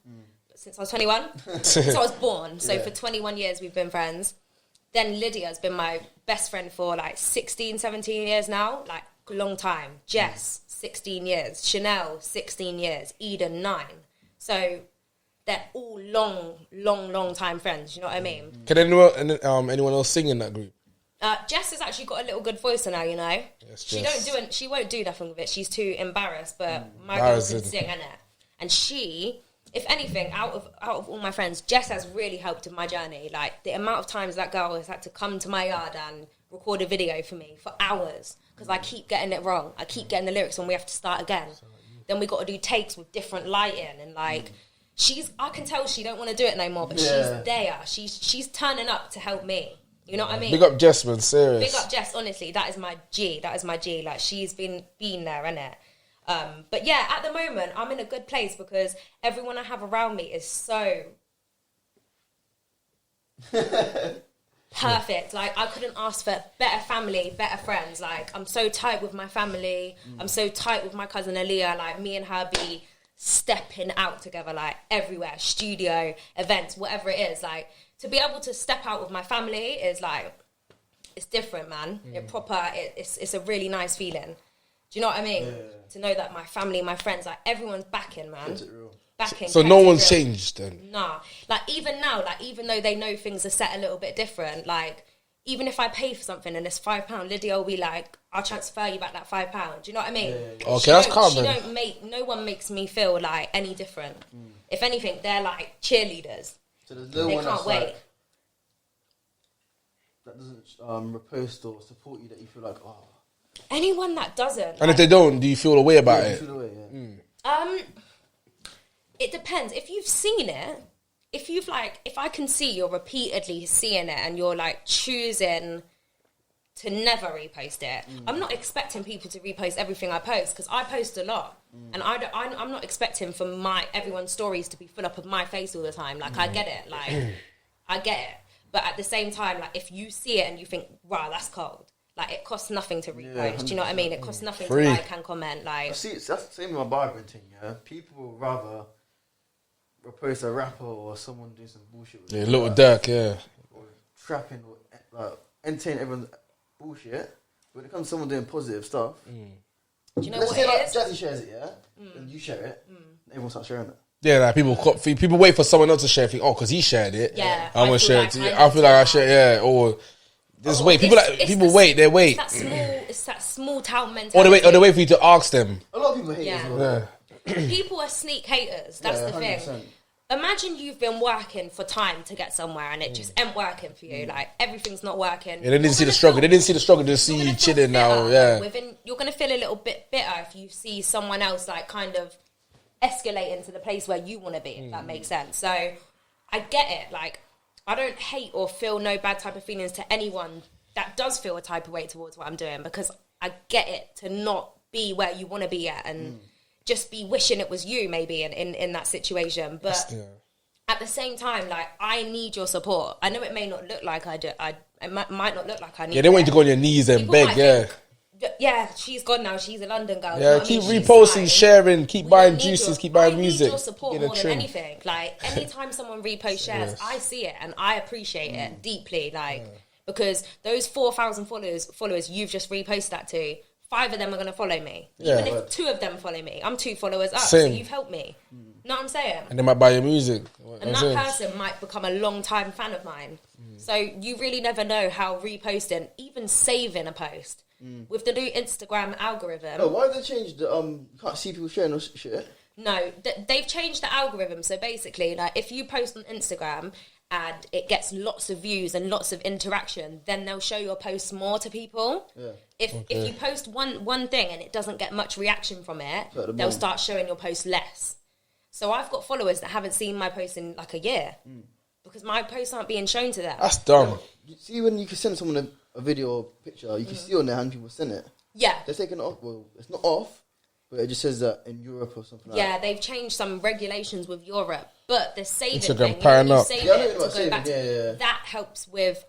Since I was 21? Since I was born. So, for 21 years, we've been friends. Then Lydia has been my best friend for like 16, 17 years now. Like, a long time. Jess, 16 years. Chanel, 16 years. Eden, 9. So... they're all long time friends. You know what I mean? Can anyone else sing in that group? Jess has actually got a little good voice on her. You know, she won't do nothing with it. She's too embarrassed. But my girl can sing, innit? And she, if anything, out of all my friends, Jess has really helped in my journey. Like the amount of times that girl has had to come to my yard and record a video for me for hours because I keep getting it wrong. I keep getting the lyrics and we have to start again. Then we got to do takes with different lighting and like. I can tell she don't want to do it no more, but she's there. She's turning up to help me. You know what I mean? Big up Jess, man, serious. Big up Jess, honestly, that is my G. Like she's been there, innit? But yeah, at the moment, I'm in a good place because everyone I have around me is so perfect. Like I couldn't ask for better family, better friends. Like I'm so tight with my family. I'm so tight with my cousin Aaliyah. Like me and her be stepping out together, like everywhere, studio, events, whatever it is. Like to be able to step out with my family is like, it's different, man. It's a really nice feeling. Do you know what I mean? To know that my family, my friends, like everyone's backing, man. Backing. So no one's changed then? Nah. Like even now, like even though they know things are set a little bit different, like even if I pay for something and it's £5, Lydia will be like, I'll transfer you back that £5. Do you know what I mean? Okay, that's calm then. No one makes me feel like any different. If anything, they're like cheerleaders. So there's no They one can't wait. That doesn't repost or support you that you feel like, oh. Anyone that doesn't. And if they don't, do you feel a way about it? Feel the way, It depends. If you've seen it, if I can see you're repeatedly seeing it and you're like choosing to never repost it, I'm not expecting people to repost everything I post because I post a lot, and I'm not expecting for everyone's stories to be full up of my face all the time. Like I get it, I get it, but at the same time, like if you see it and you think, wow, that's cold. Like it costs nothing to repost. Do you know what I mean? It costs nothing to like and comment. Like see, that's the same with my barbering thing. Yeah, people would rather repost a rapper or someone doing some bullshit. With Little Dirk, or trapping, or like entertain everyone's bullshit. But when it comes to someone doing positive stuff, do you know let's what say it like is? Jazzy shares it, and you share it, everyone starts sharing it. Yeah, like people wait for someone else to share. Think, oh, because he shared it. Yeah, I'm gonna share it. like I feel like I share. Yeah, or just wait. People wait. They wait. It's that small town mentality. Or they wait for you to ask them. A lot of people hate it as well. People are sneak haters. That's the 100%. thing. Imagine you've been working for time to get somewhere and it just ain't working for you. Like everything's not working. Yeah, they didn't see the struggle. They didn't see the struggle. They see you chilling now. Yeah. You're gonna feel a little bit bitter if you see someone else like kind of escalating to the place where you want to be. If that makes sense. So I get it. Like I don't hate or feel no bad type of feelings to anyone that does feel a type of way towards what I'm doing, because I get it to not be where you want to be at and just be wishing it was you maybe in that situation. But at the same time, like I need your support. I know it may not look like I do. It might not look like I need. Yeah, they want you to go on your knees and beg. Yeah, she's gone now. She's a London girl. Yeah, keep reposting, sharing, keep buying juices, keep buying music. I need your support more than anything. Like anytime someone reposts shares, I see it and I appreciate it deeply. Like because those 4,000 followers you've just reposted that to, 5 of them are going to follow me. Even if 2 of them follow me, I'm 2 followers up. Same. So you've helped me. Know what I'm saying? And they might buy your music. And that person might become a long-time fan of mine. So you really never know how reposting, even saving a post, with the new Instagram algorithm. Oh, why have they changed the, you can't see people sharing shit? No, they've changed the algorithm. So basically, like if you post on Instagram and it gets lots of views and lots of interaction, then they'll show your posts more to people. Yeah. If you post one thing and it doesn't get much reaction from it, they'll start showing your post less. So I've got followers that haven't seen my post in like a year because my posts aren't being shown to them. That's dumb. You see when you can send someone a video or picture, you can see on their hand people send it. Yeah. They're taking it off. Well, it's not off, but it just says that in Europe or something like that. Yeah, they've changed some regulations with Europe, but the saving Instagram thing, you save it to go back to, that helps with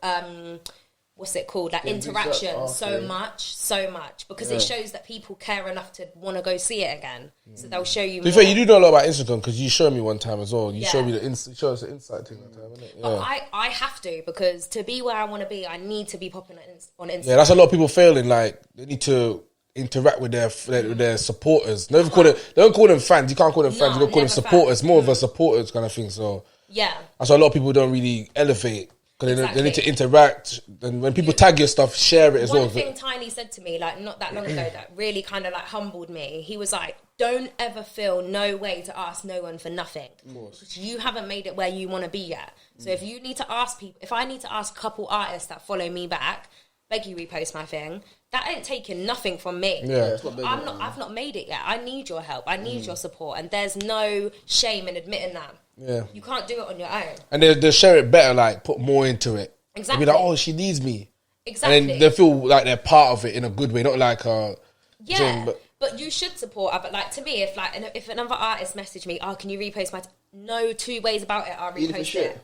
what's it called? Like interaction so much because it shows that people care enough to want to go see it again. So they'll show you. To be fair, you do know a lot about Instagram because you showed me one time as well. You showed me show us the insight thing one time, innit? Yeah. But I have to, because to be where I want to be, I need to be popping on Instagram. Yeah, that's a lot of people failing. Like they need to interact with their supporters. They don't call them fans. You can't call them fans. You don't call them supporters. More of a supporters kind of thing. So yeah, that's why a lot of people don't really elevate. Because they need to interact, and when people tag your stuff, share it as well. One thing Tiny said to me, like not that long ago, that really kind of like humbled me. He was like, "Don't ever feel no way to ask no one for nothing. Because you haven't made it where you want to be yet. So if you need to ask people, if I need to ask a couple artists that follow me back, beg you repost my thing. That ain't taking nothing from me. Yeah, I've not made it yet. I need your help. I need your support, and there's no shame in admitting that. Yeah, you can't do it on your own. And they'll share it better, like put more into it. Exactly. They'll be like, oh, she needs me. Exactly. And then they feel like they're part of it in a good way, not like but you should support her. But like to me, if another artist messaged me, oh, can you repost my? No 2 ways about it. I'll repost it.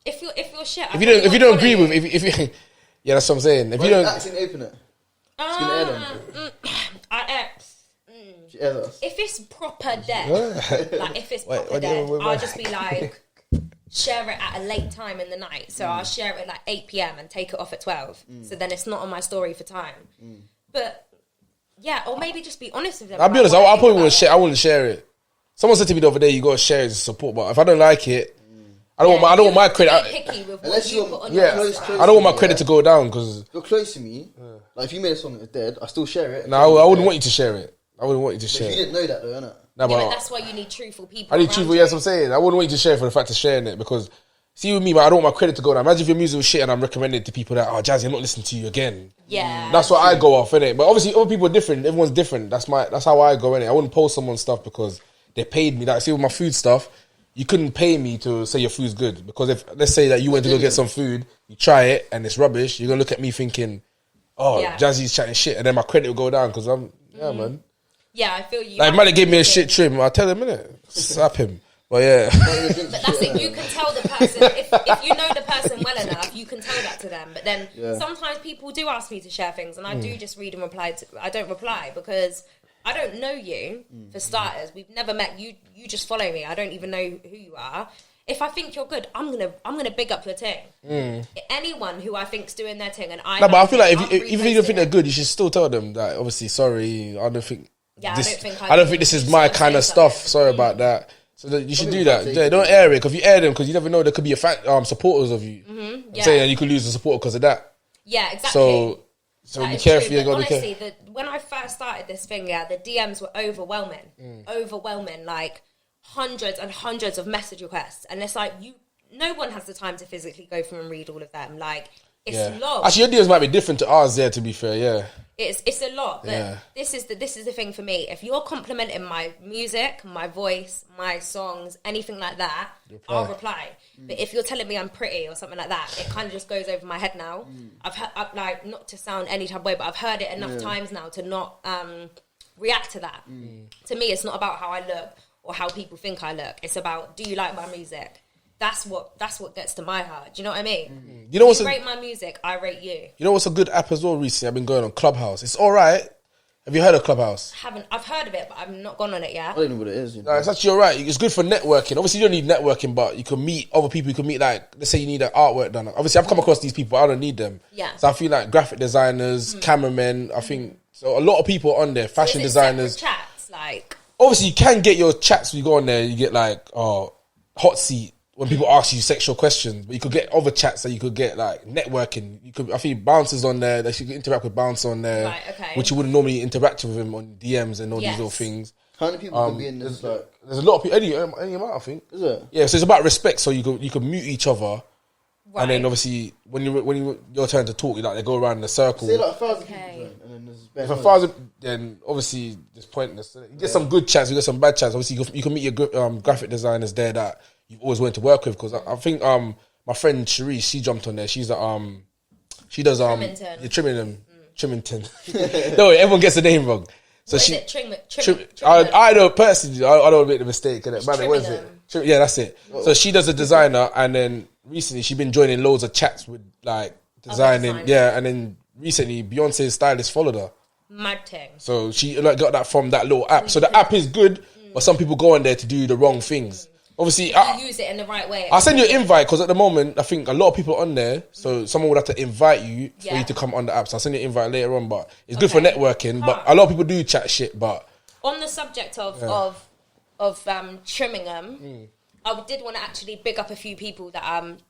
If you're shit, if you don't agree with if you yeah, that's what I'm saying. If you don't open it. It's gonna air them. If it's proper dead, like if it's proper dead, I'll just be like, share it at a late time in the night. So I'll share it at like 8 p.m. and take it off at 12. So then it's not on my story for time. But Yeah, or maybe just be honest with them. I'll be honest, I probably wouldn't share. I wouldn't share it. Someone said to me the other day, "You got to share it to support." But if I don't like it, I don't want my credit. Picky with what Unless you you're put on close, your close, I don't want my credit to go down because you're close to me. Like if you made a song that's dead, I still share it. no, I wouldn't want you to share it. I wouldn't want you to But share you it. didn't know that though, innit? No, but that's why you need truthful people. I need around truthful. you. Yes, I'm saying I wouldn't want you to share it for the fact of sharing it because see with me, man, I don't want my credit to go down. Imagine if your music was shit and I'm recommending it to people that Jazzy, I'm not listening to you again. Yeah, That's what I go off, innit? But obviously, other people are different. Everyone's different. That's how I go, innit? I wouldn't post someone's stuff because they paid me. Like, see, with my food stuff, you couldn't pay me to say your food's good because if let's say that you went to go get some food, you try it and it's rubbish, you're gonna look at me thinking, "Oh, Jazzy's chatting shit," and then my credit will go down because I'm man. Yeah, I feel you. Like, man, gave me a shit trim. I'll tell him, innit? Slap him. But yeah. But that's it. You can tell the person if you know the person well enough, you can tell that to them. But then sometimes people do ask me to share things, and I do just read and reply. I don't reply because I don't know you. For starters, we've never met. You just follow me. I don't even know who you are. If I think you're good, I'm gonna big up your thing. Anyone who I think's doing their thing, and but I feel like if you don't think they're good, you should still tell them that. Obviously, sorry, I don't think. Yeah, I don't think this is my kind of stuff. Sorry about that. So you should do that. Yeah, don't air it because if you air them, because you never know, there could be supporters of you. Saying you could lose the support because of that. Yeah, exactly. So be careful. You got to be honestly, when I first started this thing, the DMs were overwhelming, like hundreds and hundreds of message requests, and it's like no one has the time to physically go through and read all of them. Like it's long. Actually, your DMs might be different to ours. There, to be fair, yeah. It's a lot, but this is the thing for me. If you're complimenting my music, my voice, my songs, anything like that, I'll reply. But if you're telling me I'm pretty or something like that, it kind of just goes over my head now. I've like, not to sound any type of way, but I've heard it enough times now to not react to that. To me, it's not about how I look or how people think I look. It's about, do you like my music? That's what gets to my heart. Do you know what I mean? You know what's rate my music, I rate you. You know what's a good app as well recently? I've been going on Clubhouse. It's all right. Have you heard of Clubhouse? I've heard of it, but I've not gone on it yet. I don't know what it is. No, it's actually all right. It's good for networking. Obviously, you don't need networking, but you can meet other people. You can meet, like, let's say you need an artwork done. Obviously, I've come across these people. I don't need them. Yeah. So I feel like graphic designers, cameramen. I think so. A lot of people on there, fashion designers. Chats, like. Obviously, you can get your chats. When you go on there, you get like hot seat. When people ask you sexual questions, but you could get other chats that you could get like networking. You could, I think, bouncers on there. That you could interact with bouncer on there, right, okay. which you wouldn't normally interact with him on DMs and all these little things. How many people can be in this? There's a lot of people. Any amount, I think. Is it? Yeah, so it's about respect. So you could mute each other, Right. and then obviously when your turn to talk, like they go around in a circle. Say like 1,000 people, and then there's If 1,000, then obviously it's pointless. You get some good chats, you get some bad chats. Obviously, you can meet your graphic designers there that you've always wanted to work with. Because I think my friend Cherise, she jumped on there. She's she does Trimington. No, everyone gets the name wrong. So What is it? Trim, I know personally, I don't make the mistake. Innit? Man, what is it? Yeah, that's it. So she does a designer, and then recently she's been joining loads of chats with like designing. Yeah, and then recently Beyonce's stylist followed her. Mad thing. So she like got that from that little app. So the app is good, but some people go on there to do the wrong things. Obviously, you use it in the right way. I'll send you an invite because at the moment I think a lot of people are on there. So someone would have to invite you for you to come on the app. So I'll send you an invite later on. But it's good for networking. But a lot of people do chat shit. But on the subject of Trimmingham, I did want to actually big up a few people that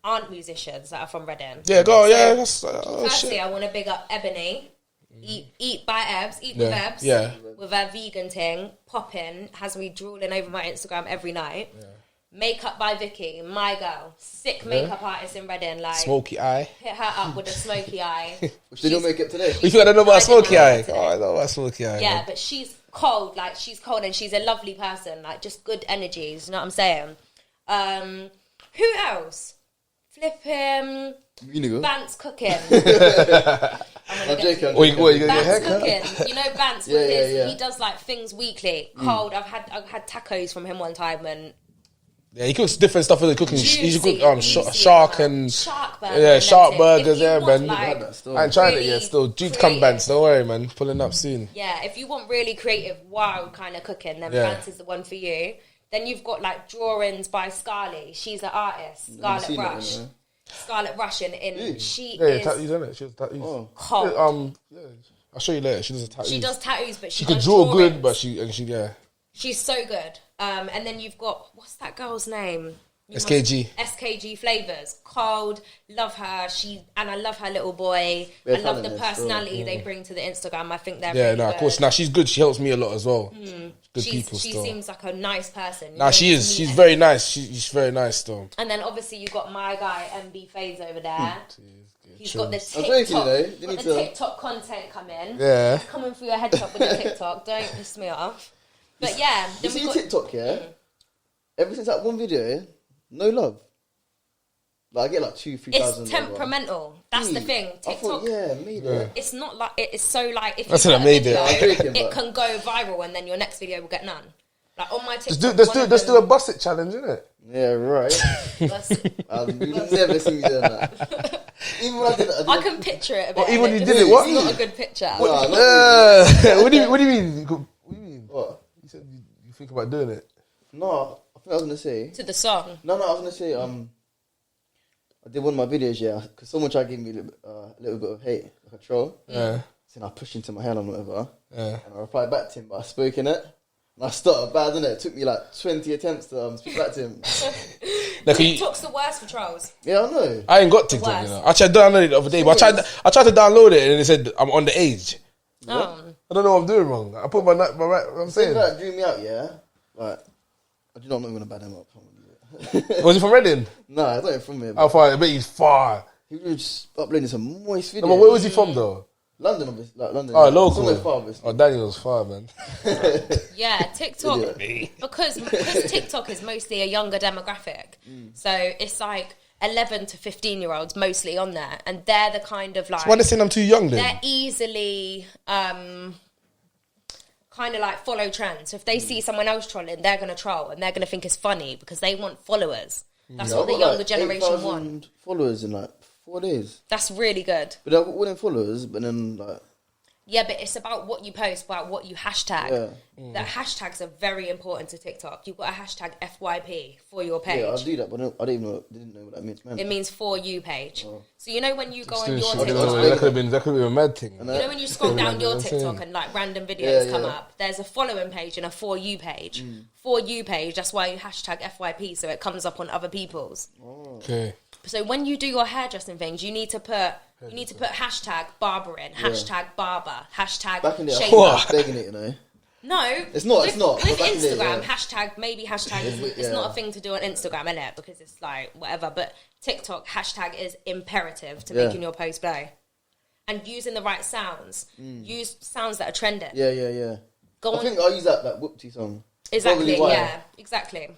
aren't musicians that are from Reading. Yeah, go. Yeah, that's firstly, shit. I want to big up Ebony. Eat by Ebs, eat with Ebs. Yeah. With her vegan thing, popping, has me drooling over my Instagram every night. Yeah. Makeup by Vicky, my girl, sick makeup artist in Reading. Like smoky eye. Hit her up with a smoky eye. Which they don't make it today. You think I don't know about smoky eye? Oh, I know about smoky eye. Yeah, but she's cold. Like she's cold and she's a lovely person. Like just good energies. You know what I'm saying? Who else? Flip him. Bant's cooking. I'm joking. You gonna get Bant's a cooking. You know Bant's with his. He does like things weekly. Cold. I've had tacos from him one time and. Yeah, he cooks different stuff for the cooking. He cook shark and shark burgers. Yeah, shark burgers. Yeah, man. Like, I ain't tried it yet. Still, due to come Bants. Don't worry, man. Pulling up soon. Yeah, if you want really creative, wild kind of cooking, then Bants is the one for you. Then you've got like drawings by Scarly. She's an artist. Scarlet Rush. Scarlet Rush in she is tattoos, isn't it? She has tattoos. cold. I'll show you later. She does tattoos. She does tattoos, but She does could draw drawings. good, but yeah. She's so good. And then you've got, what's that girl's name? SKG. SKG Flavors. Cold. Love her. And I love her little boy. I love the personality they bring to the Instagram. I think they're really good. Of course. Now she's good. She helps me a lot as well. Good She people still. seems like a nice person. She is. She's very nice. She's very nice still. And then obviously you got my guy MB Fades over there. He's got the TikTok content coming. Yeah. He's coming through your headshot with the TikTok. Don't piss me off. But yeah. You see TikTok, yeah? Ever since that one video, no love. Like I get like 2,000-3,000. It's temperamental. That's the thing. TikTok. It's not like it's so like if that's you what I made it. It can go viral and then your next video will get none. Like on my TikTok. There's still a bust it challenge, isn't it? Yeah, right. I've never seen you doing that. Even when I did it, I can picture it a bit. Even when you did it, what? It's not a good picture. What do you mean? What? You said you think about doing it? No, I think I was gonna say to the song. No, I was gonna say I did one of my videos, yeah, because someone tried to give me a little bit of hate, like a troll. Yeah. So I pushed into my hair and whatever. Yeah. And I replied back to him, but I spoke in it. And I started bad, innit? It took me like 20 attempts to speak back to him. TikTok's the worst for trolls. Yeah, I know. I ain't got TikTok, you know. Actually, I downloaded it the other day, but I tried to download it and it said I'm on the age. Oh. I don't know what I'm doing wrong. I put my right. I'm saying that drew me out, yeah. Like, I do not know when to bad him up. Was he from Reading? No, he's not even from here. How far? I bet he's far. He was just uploading some moist videos. No, but where was he from though? London, obviously. Like London. Oh, local. Somewhere far, obviously. Oh, Daniel's far, man. Yeah, TikTok. because TikTok is mostly a younger demographic. So it's like 11 to 15-year-olds mostly on there. And they're the kind of like... So why are they saying I'm too young then? They're easily... kind of like follow trends. So if they see someone else trolling, they're going to troll and they're going to think it's funny because they want followers. That's what the younger generation want. Followers in like 4 days. That's really good. But I've got 1 million followers, but then like... Yeah, but it's about what you post, about what you hashtag. Yeah. The hashtags are very important to TikTok. You've got a hashtag FYP for your page. Yeah, I do that, but I didn't know what that meant. It means for you page. Oh. So you know when you go on your TikTok, that could have been a mad thing. You know when you scroll down your TikTok and like random videos come up, there's a following page and a for you page. For you page, that's why you hashtag FYP, so it comes up on other people's. Oh. Okay. So when you do your hairdressing things, you need to put hashtag barber in, hashtag barber, hashtag back in the shaver. day, I was begging it, you know. No, it's not. With Instagram, hashtag is not a thing to do on Instagram, innit? Because it's like whatever. But TikTok hashtag is imperative to making your post go, and using the right sounds. Use sounds that are trending. Yeah. I think I'll use that Whoopty song. Exactly. Yeah. Exactly.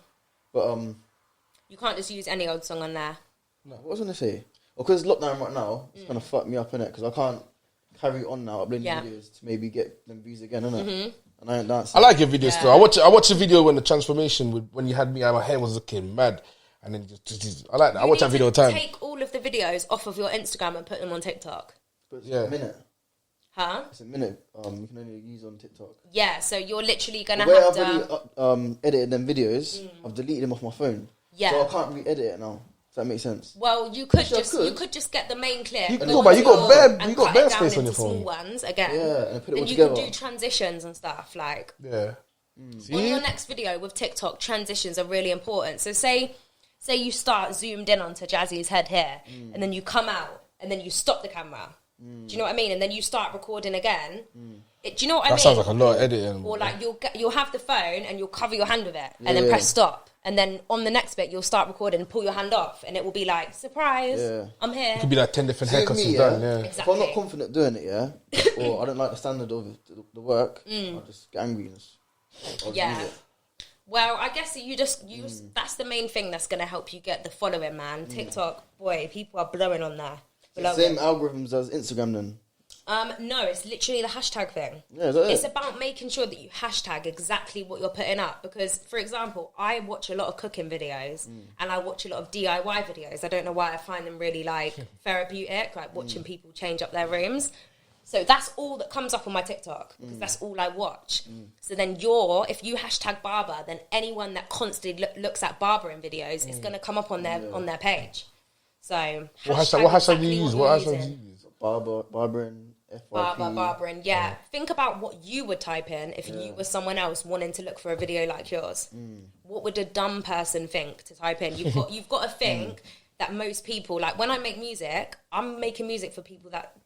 But you can't just use any old song on there. No, what was I gonna say? Because lockdown right now, it's kind of fucked me up, innit? Because I can't carry on now uploading videos to maybe get them views again, innit? And I ain't dancing. I like your videos too. I watch the video when the transformation when you had me and my hair was looking mad, and then just I like that. I watch that video all the time. Take all of the videos off of your Instagram and put them on TikTok. But it's a minute. Huh? It's a minute. You can only use on TikTok. Yeah, so you're literally gonna have have to. I've already edited them videos. I've deleted them off my phone. Yeah. So I can't re-edit it now. Does that make sense? Well, you could just get the main clip. You got bare space on your phone. Small ones again. Yeah, and put it all you together. can do transitions and stuff like. Yeah. On your next video with TikTok, transitions are really important. So say you start zoomed in onto Jazzy's head here, and then you come out, and then you stop the camera. Do you know what I mean? And then you start recording again. Do you know what I mean? That sounds like a lot of editing. Or like you'll have the phone and you'll cover your hand with it, and then press stop. And then on the next bit, you'll start recording and pull your hand off, and it will be like, surprise, I'm here. It could be like 10 different haircuts you've done, Exactly. If I'm not confident doing it, or I don't like the standard of the work, I'll just get angry and Well, I guess you just use, that's the main thing that's going to help you get the following, man. TikTok, boy, people are blowing on there. Same algorithms as Instagram then? No, it's literally the hashtag thing. Yeah, is that it's about making sure that you hashtag exactly what you're putting up. Because, for example, I watch a lot of cooking videos and I watch a lot of DIY videos. I don't know why I find them really like therapeutic, like watching people change up their rooms. So that's all that comes up on my TikTok because that's all I watch. So then if you hashtag barber, then anyone that constantly looks at barbering videos is going to come up on their page. So what hashtag do you use? What hashtag do you use? Barbering, barbering. Yeah. Think about what you would type in if you were someone else wanting to look for a video like yours. What would a dumb person think to type in? You've got to think that most people, like when I make music, I'm making music for people that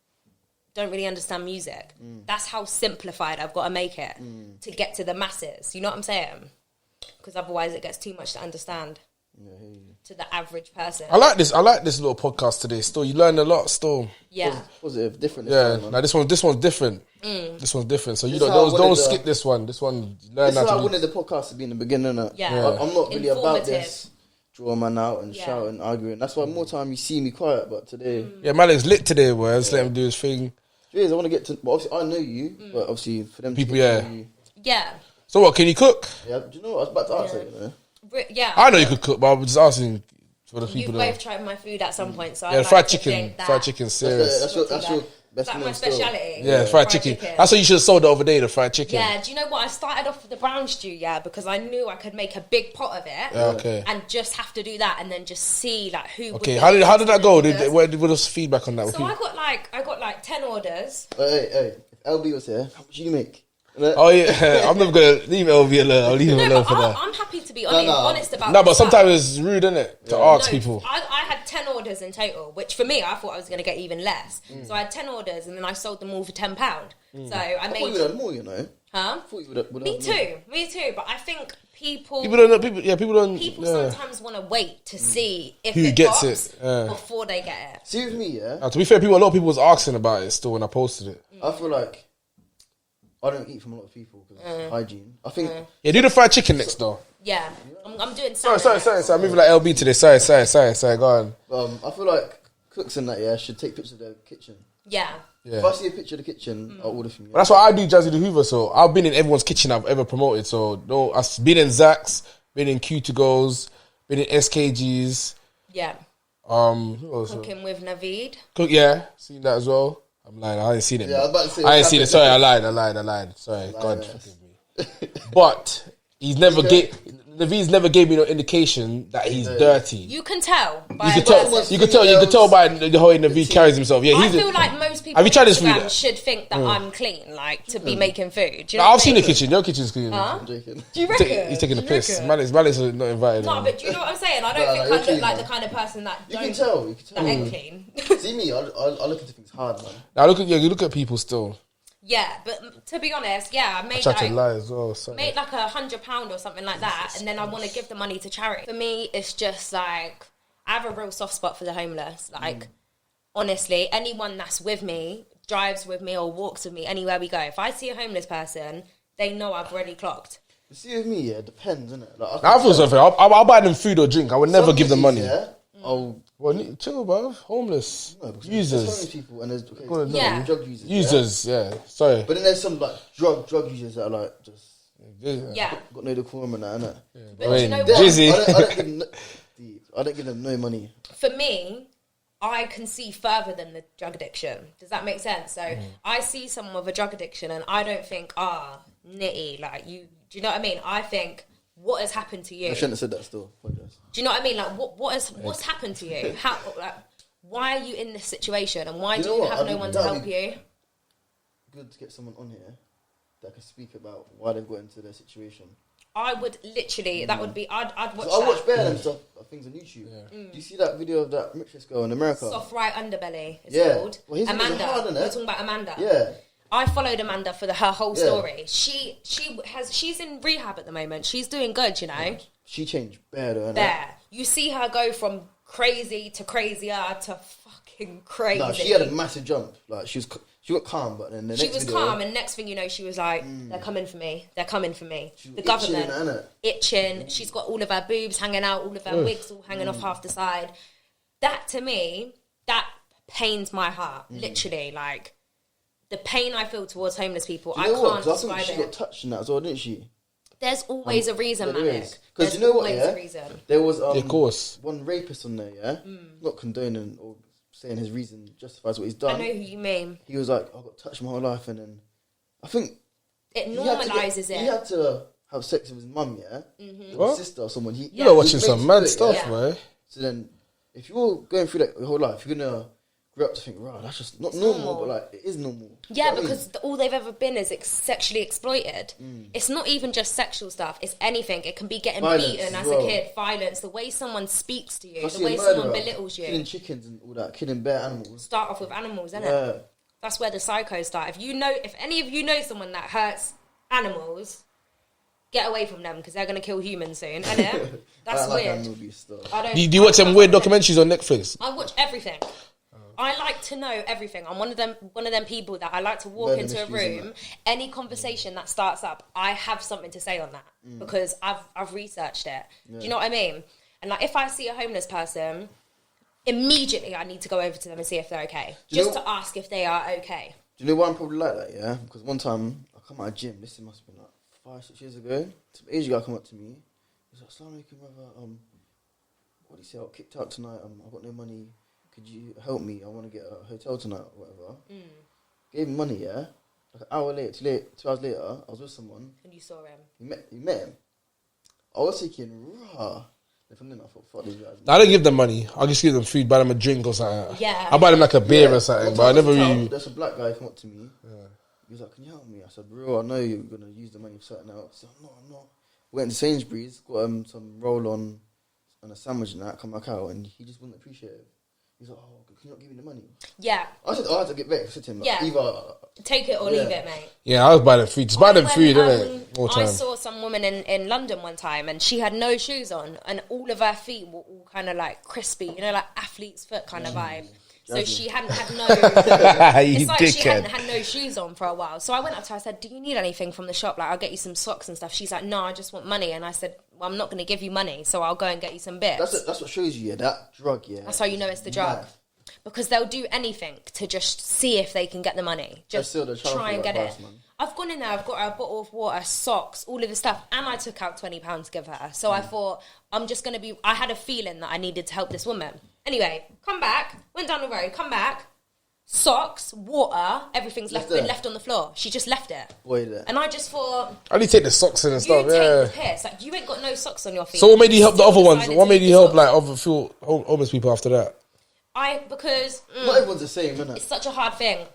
don't really understand music. That's how simplified I've got to make it to get to the masses. You know what I'm saying? Because otherwise it gets too much to understand to the average person. I like this little podcast today. Still, you learn a lot. Still, positive, different. This one's different. This one's different. So you don't skip this one. This one, learn. This is how I wanted the podcast to be in the beginning. Yeah, I'm not really about this. Draw a man out and shout and arguing. That's why more time you see me quiet. But today, Malik's lit today. Boy, just let him do his thing. I want to get to. But obviously, I know you. But obviously, for them people, to get to know you. Yeah. So what? Can you cook? Yeah. Do you know what I was about to ask? You know? Yeah. I know you could cook, but I was just asking for the people. You've both tried my food at some point, so I like fried chicken. That Fried chicken, serious. That's your best like my speciality. Yeah, fried chicken. That's what you should have sold the other day, the fried chicken. Yeah, do you know what? I started off with the brown stew, because I knew I could make a big pot of it. And just have to do that and then just see like who. Okay, how did that go? What was feedback on that? So I got like 10 orders. Hey, if LB was here, how much do you make? Oh yeah, I'm never gonna leave LB alone. I'll leave him alone for that. I'm happy to be honest about. No, but sometimes it's rude, isn't it, to ask people? I had 10 orders in total, which for me I thought I was gonna get even less. So I had 10 orders, and then I sold them all for £10. So I made. thought you would have more, you know. Huh? I thought you would have Me too. But I think people don't know. People sometimes want to wait to see if who it gets pops it before they get it. See with me, to be fair, a lot of people was asking about it still when I posted it. I feel like I don't eat from a lot of people because of hygiene. I think. Yeah, do the fried chicken next though. Yeah, I'm doing. Sorry. I'm moving like LB today. Sorry. Go on. I feel like cooks and that should take pictures of their kitchen. Yeah. If I see a picture of the kitchen, I'll order from you. But that's what I do, Jazzy the Hoover. So I've been in everyone's kitchen I've ever promoted. So I've been in Zach's, been in Q2Go's, been in SKG's. Yeah. Who else? Cooking with Naveed. Seen that as well. I'm lying. I ain't seen it. Yeah, I was about to say. I ain't seen it. Sorry, I lied. Sorry, God forgive me. But he's never Naveed's never gave me no indication that he's dirty. You can tell. You can tell by the way Naveed carries himself. Yeah, I feel like most people have you tried his food? Should think that I'm clean, like to be making food. Do you know I've seen the kitchen. Your kitchen's clean. I'm joking. Do you reckon? He's taking the piss. Malice not invited. No, but do you know what I'm saying? I don't think I look like the kind of person that you can tell. That ain't clean. See me, I look into things hard, man. Now you look at people still. Yeah, but to be honest, I made I tried to lie as well. Sorry. Made like £100 or something like that, and then I want to give the money to charity. For me, it's just like I have a real soft spot for the homeless. Like honestly, anyone that's with me, drives with me, or walks with me anywhere we go. If I see a homeless person, they know I've already clocked. You see with me, it depends, innit? Like, I feel something. I'll buy them food or drink. I would never give them money. Chill, bro. Homeless users. People and there's drug users. Users, sorry. But then there's some like drug users that are like just got no decorum and that, innit? But you know what? Jizzy. I don't give them no money. For me, I can see further than the drug addiction. Does that make sense? So I see someone with a drug addiction and I don't think, nitty, like you. Do you know what I mean? I think, what has happened to you? I shouldn't have said that still. Do you know what I mean? Like, what's happened to you? How, like, why are you in this situation? And why do you have no one to help you? Good to get someone on here that can speak about why they've got into their situation. I would literally, that would be, I'd watch I watch bare and stuff, things on YouTube. Do you see that video of that richest girl in America? Soft Right Underbelly, it's called. Well, Amanda. Hard, We're talking about Amanda. Yeah. I followed Amanda for her whole story. She's in rehab at the moment. She's doing good, you know. She changed better. You see her go from crazy to crazier to fucking crazy. No, she had a massive jump. Like she got calm, but then she was calm, and next thing you know, she was like, "They're coming for me. They're coming for me." The government itching. She's got all of her boobs hanging out, all of her wigs all hanging off half the side. That to me, that pains my heart. Literally, like. The pain I feel towards homeless people, I can't describe it. I think she got touched in that as well, didn't she? There's always a reason, Malik. Because you know what, there was of course. one rapist on there, not condoning or saying his reason justifies what he's done. I know who you mean. He was like, I got touched my whole life, and then I think it normalises it. He had to have sex with his mum, his sister or someone. You're watching some mad stuff, man. So then, if you're going through that your whole life, you're gonna grew up to think, right, that's just not normal, but like it is normal. Yeah, because all they've ever been is sexually exploited. It's not even just sexual stuff. It's anything. It can be getting beaten as a kid, violence, the way someone speaks to you, the way someone belittles you. Killing chickens and all that, killing bare animals. Start off with animals, innit? That's where the psychos start. If any of you know someone that hurts animals, get away from them because they're going to kill humans soon, innit? That's weird. Do you watch some weird documentaries on Netflix? I watch everything. I like to know everything. I'm one of them people that I like to walk into a room. Any conversation that starts up, I have something to say on that because I've researched it. Yeah. Do you know what I mean? And like, if I see a homeless person, immediately I need to go over to them and see if they're okay, just to ask if they are okay. Do you know why I'm probably like that? Yeah, because one time I come out of gym. This must have been like 5-6 years ago. Some Asian guy come up to me. He's like, "Assalamu alaikum, brother. What do you say? I got kicked out tonight. I got no money. Could you help me? I want to get a hotel tonight or whatever." Gave him money, yeah? Like an hour later, 2 hours later, I was with someone. And you saw him? You met him? I was thinking, rah. And from then I thought, fuck these guys. I don't give them money. I'll just give them food, buy them a drink or something. Yeah. I'll buy them like a beer or something, but I never really... There's a black guy come up to me. Yeah. He was like, "Can you help me?" I said, "Bro, I know you're going to use the money for something else." I said, I'm not. Went to Sainsbury's, got some roll on and a sandwich and that, come back out, and he just wouldn't appreciate it. He's like, "Oh, can you not give me the money?" Yeah. I said, I had to get back. I said to him, like, either take it or leave it, mate. Yeah, I was buying them food. Just buy them food, innit? I saw some woman in London one time, and she had no shoes on, and all of her feet were all kind of like crispy, you know, like athlete's foot kind of vibe. So she hadn't had no... it's like she hadn't had no shoes on for a while. So I went up to her, I said, "Do you need anything from the shop? Like, I'll get you some socks and stuff." She's like, "No, I just want money." And I said, "Well, I'm not going to give you money, so I'll go and get you some bits." That's what shows you, that drug, That's how you know it's the drug. Because they'll do anything to just see if they can get the money. Just try and get it. I've gone in there, I've got her a bottle of water, socks, all of the stuff, and I took out £20 to give her. So I thought, I'm just going to be... I had a feeling that I needed to help this woman. Anyway, come back, went down the road, come back, socks, water, everything's been left on the floor. She just left it. And I just thought... I need to take the socks in and stuff, take the piss. Like, you ain't got no socks on your feet. So what made you help the other ones? What made you help, like, other homeless people after that? Because... not everyone's the same, innit? It's such a hard thing.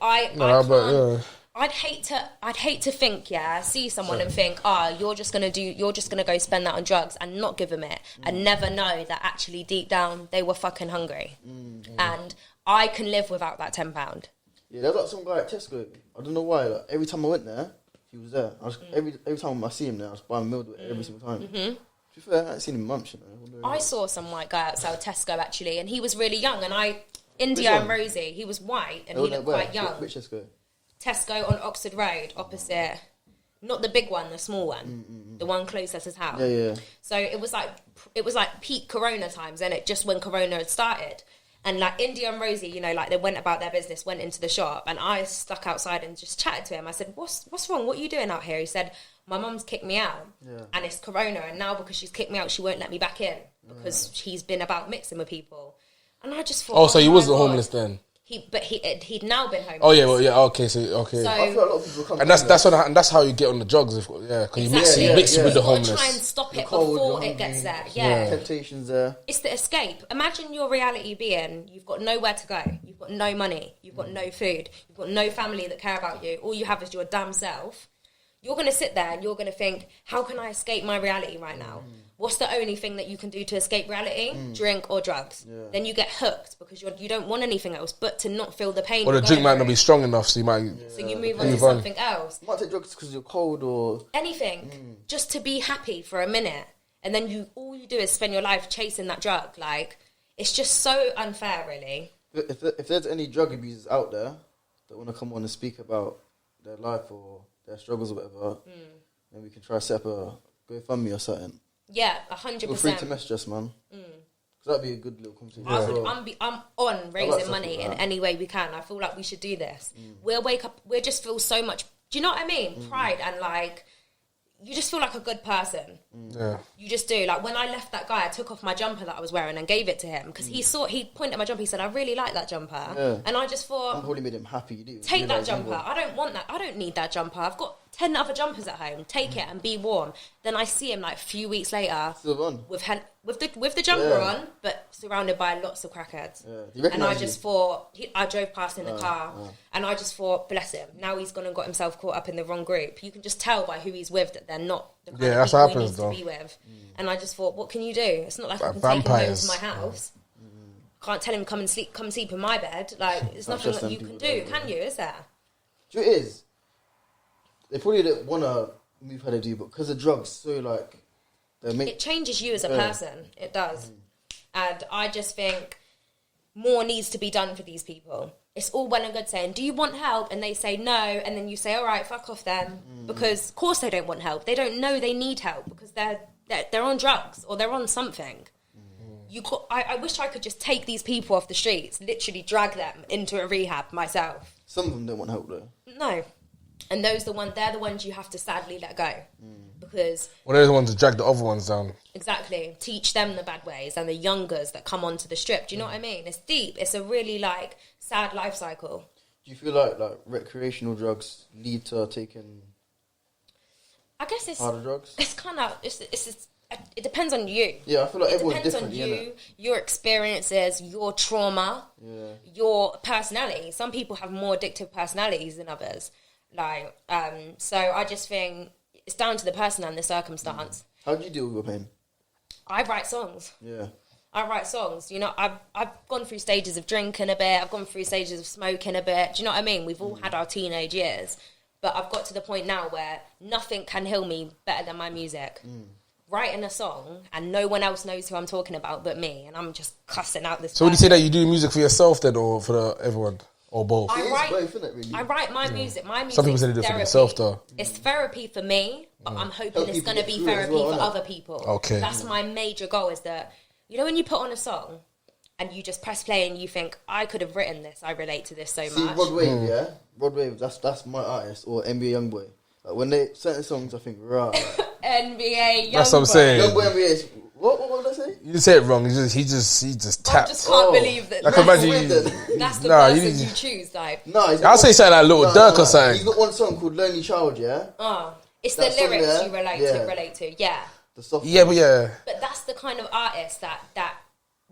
I'd hate to think, see someone and think, you're just gonna go spend that on drugs and not give them it, and never know that actually deep down they were fucking hungry, and I can live without that £10. Yeah, there's like some guy at Tesco. I don't know why. Like, every time I went there, he was there. Every time I see him there, I was buying meal every single time. To be fair, I haven't seen him in months. You know? I saw some white guy outside Tesco actually, and he was really young. And India and Rosie, he was white and he looked quite young. Which Tesco? Tesco on Oxford Road, opposite, not the big one, the small one, the one closest to his house. Yeah. So it was like peak Corona times, and it just when Corona had started, and like India and Rosie, you know, like they went about their business, went into the shop, and I stuck outside and just chatted to him. I said, "What's wrong? What are you doing out here?" He said, "My mum's kicked me out, and it's Corona, and now because she's kicked me out, she won't let me back in because he's been about mixing with people." And I just thought, so he wasn't homeless then. He'd now been homeless. Oh yeah, well, yeah, okay. So I feel like a lot of people come. And that's how you get on the drugs, because you mix with the homeless. Try and stop it before it gets there. Yeah, temptations there. It's the escape. Imagine your reality being you've got nowhere to go, you've got no money, you've got no food, you've got no family that care about you. All you have is your damn self. You're going to sit there and you're going to think, how can I escape my reality right now? What's the only thing that you can do to escape reality? Drink or drugs. Then you get hooked because you don't want anything else but to not feel the pain. Or the drink might not be strong enough, so you might... So you move on to something else. You might take drugs because you're cold or... Anything. Just to be happy for a minute. And then all you do is spend your life chasing that drug. Like, it's just so unfair, really. If there's any drug abusers out there that want to come on and speak about their life or their struggles or whatever, then we can try to set up a GoFundMe or something. Yeah, 100%. Feel free to message us, man. Because that'd be a good little conversation. I'm on raising money in any way we can. I feel like we should do this. We'll wake up, we just feel so much, do you know what I mean? Pride and like, you just feel like a good person. Yeah. You just do. Like when I left that guy, I took off my jumper that I was wearing and gave it to him because he pointed at my jumper. He said, "I really like that jumper." And I just thought, I probably made him happy. Take that jumper. I don't want that. I don't need that jumper. I've got 10 other jumpers at home. Take it and be warm. Then I see him like a few weeks later Still on. with the jumper on, but surrounded by lots of crackheads. Yeah. And I just thought, I drove past in the car, and I just thought, bless him. Now he's gone and got himself caught up in the wrong group. You can just tell by who he's with that they're not the kind of people he needs to be with. And I just thought, what can you do? It's not like I can take him home to my house. Can't tell him come sleep in my bed. Like, there's nothing that you can do, can you? Is there? Do you know what it is? They probably don't want to move how they do, but because of drugs, so like, it changes you as a person. It does. And I just think more needs to be done for these people. It's all well and good saying, do you want help? And they say no, and then you say, all right, fuck off then. Because, of course, they don't want help. They don't know they need help because they're on drugs or they're on something. I wish I could just take these people off the streets, literally drag them into a rehab myself. Some of them don't want help, though. No. And they're the ones you have to sadly let go. Because... Well, they're the ones that drag the other ones down. Exactly. Teach them the bad ways and the youngers that come onto the strip. Do you know what I mean? It's deep. It's a really, like, sad life cycle. Do you feel like recreational drugs lead to taking I guess it's... harder drugs? It's kind of... It depends on you. Yeah, I feel like everyone's different. It depends on you, your experiences, your trauma, your personality. Some people have more addictive personalities than others. Like, so I just think it's down to the person and the circumstance. How do you deal with your pain? I write songs. Yeah. I write songs. You know, I've gone through stages of drinking a bit. I've gone through stages of smoking a bit. Do you know what I mean? We've all had our teenage years. But I've got to the point now where nothing can heal me better than my music. Writing a song and no one else knows who I'm talking about but me, and I'm just cussing out this. So would you say that you do music for yourself then, or for everyone, or both? I write my music. My music. Some people say they do it for themselves though. It's therapy for me, but I'm hoping it's going to be therapy for other people. Okay. That's my major goal, is that, you know, when you put on a song and you just press play and you think, I could have written this, I relate to this so much. Rod Wave, yeah? Rod Wave, that's my artist, or NBA Youngboy. Like, when they certain songs, I think, right. NBA Youngboy. That's what I'm saying. Youngboy NBA is... What did I say? You say it wrong. He just tapped. I just can't believe that. Like, imagine that's the person you choose. Like, I'll say something like Little Dirk or something. He's got one song called Lonely Child, yeah? It's the lyrics you relate to, yeah. But that's the kind of artists that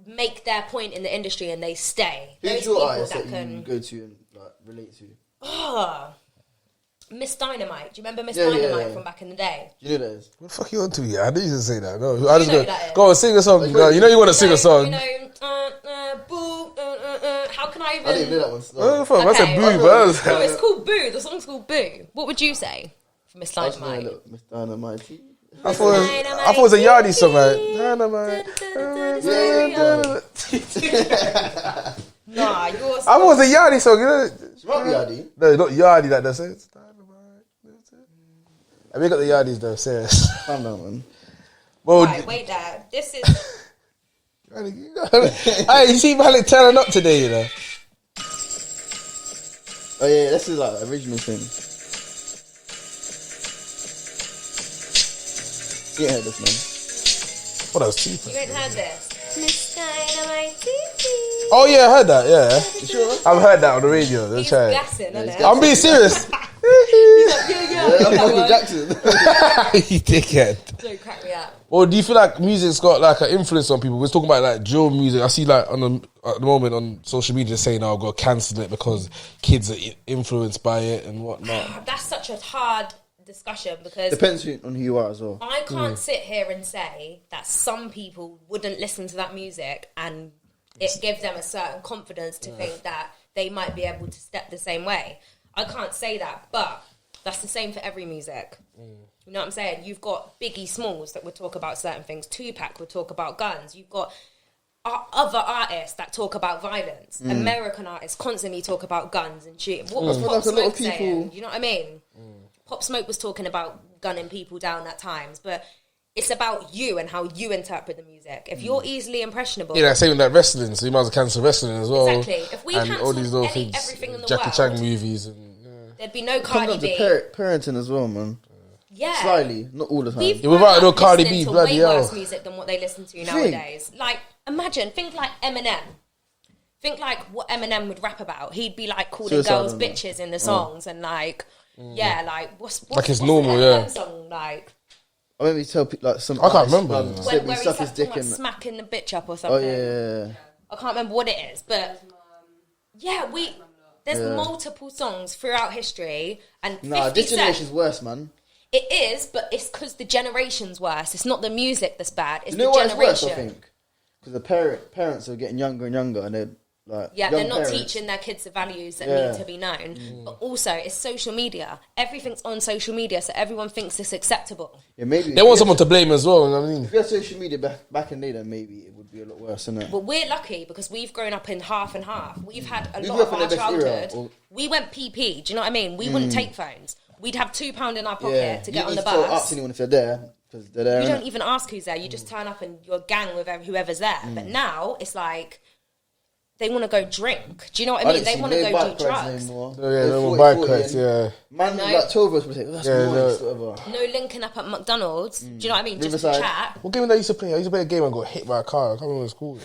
make their point in the industry and they stay. Who's your artist that you go to and like relate to? Miss Dynamite. Do you remember Miss Dynamite from back in the day? Do you know that is? What the fuck you on to? Yeah, I knew you didn't say that. No, I just go and sing a song. You know you want to sing a song. You know, boo. How can I even? I didn't know that one. I said boo, bro. No, it's called Boo. The song's called Boo. What would you say for Miss Dynamite? Miss Dynamite. I thought it was a Yardie song, like Dynamite. Nah, yours. I thought it was a Yardie song, you know. It's not Yardie. No, not Yardie like that. It's Dynamite. I mean, got the Yardies though, serious. Calm down, man. Well, right, wait there. This is... Hey, you see Malik turning up today, you know? Oh yeah, this is like original thing. You ain't heard this, man. What else? Cheaper. You ain't heard this? Miss Dynamite. Oh yeah, I heard that, yeah. You sure? I've heard that on the radio. He's gassing, isn't it? I'm being serious. I'm Michael Jackson. You dickhead. Don't crack me up. Well, do you feel like music's got like an influence on people? We're talking about like drill music. I see like at the moment on social media saying, "Oh, I've got to cancel it because kids are influenced by it and whatnot." That's such a hard discussion because depends on who you are as well. I can't sit here and say that some people wouldn't listen to that music and it gives them a certain confidence to think that they might be able to step the same way. I can't say that, but that's the same for every music. You know what I'm saying? You've got Biggie Smalls that would talk about certain things. Tupac would talk about guns. You've got other artists that talk about violence. American artists constantly talk about guns and shooting. What was Pop Smoke saying? You know what I mean? Pop Smoke was talking about gunning people down at times, but it's about you and how you interpret the music. If you're easily impressionable... Yeah, same with that wrestling, so you might as well cancel wrestling as well. Exactly. If we and all these little things, everything in the Jackie world... Chan movies and... There'd be no Cardi B. Parenting as well, man. Yeah. Slightly, not all the time. We've without no Cardi B, bloody hell. Way worse music than what they listen to nowadays. Like, imagine, think like Eminem. Think like what Eminem would rap about. He'd be like calling girls bitches in the songs and like Yeah, like what's Like it's what's normal, the yeah. Eminem song like? I remember you tell people like some. I can't remember. Said Where we he suck said his dick something in. like smacking the bitch up or Oh something. yeah. I can't remember what it is, but yeah, there's multiple songs throughout history, and 50 Nah, this Cent, generation's worse, man. it is, but it's because the generation's worse. It's not the music that's bad. It's You know the why it's worse? I generation. think because the parents are getting younger and younger, and they're like Yeah, young they're not parents. teaching their kids the values that Yeah. need to be known. But also, it's social media. Everything's on social media, so everyone thinks it's acceptable. Yeah, maybe They want someone to blame as well. You know what I mean? If you had social media back in the day, then maybe it would be a lot worse, isn't it? But we're lucky because we've grown up in half and half. We've had a We lot grew of up in our the best era, childhood. or- We went PP. Do you know what I mean? We wouldn't take phones. We'd have £2 in our pocket Yeah, to get on you the need to bus. ask anyone if they're there because they're there. You innit? don't even ask who's there. You just turn up and you're a gang with whoever's there. But now it's like they want to go drink. Do you know what I mean? didn't They see want to no go bike do rides drugs. anymore. Oh, yeah, They're no more 40, bike 40, rides, and yeah. Man, No. like 12 of us would say, that's Yeah, nice, whatever. No linking up at McDonald's. Do you know what I mean? Just to Riverside. chat. What game did I used to play? I used to play a game and got hit by a car. I can't remember what it was called.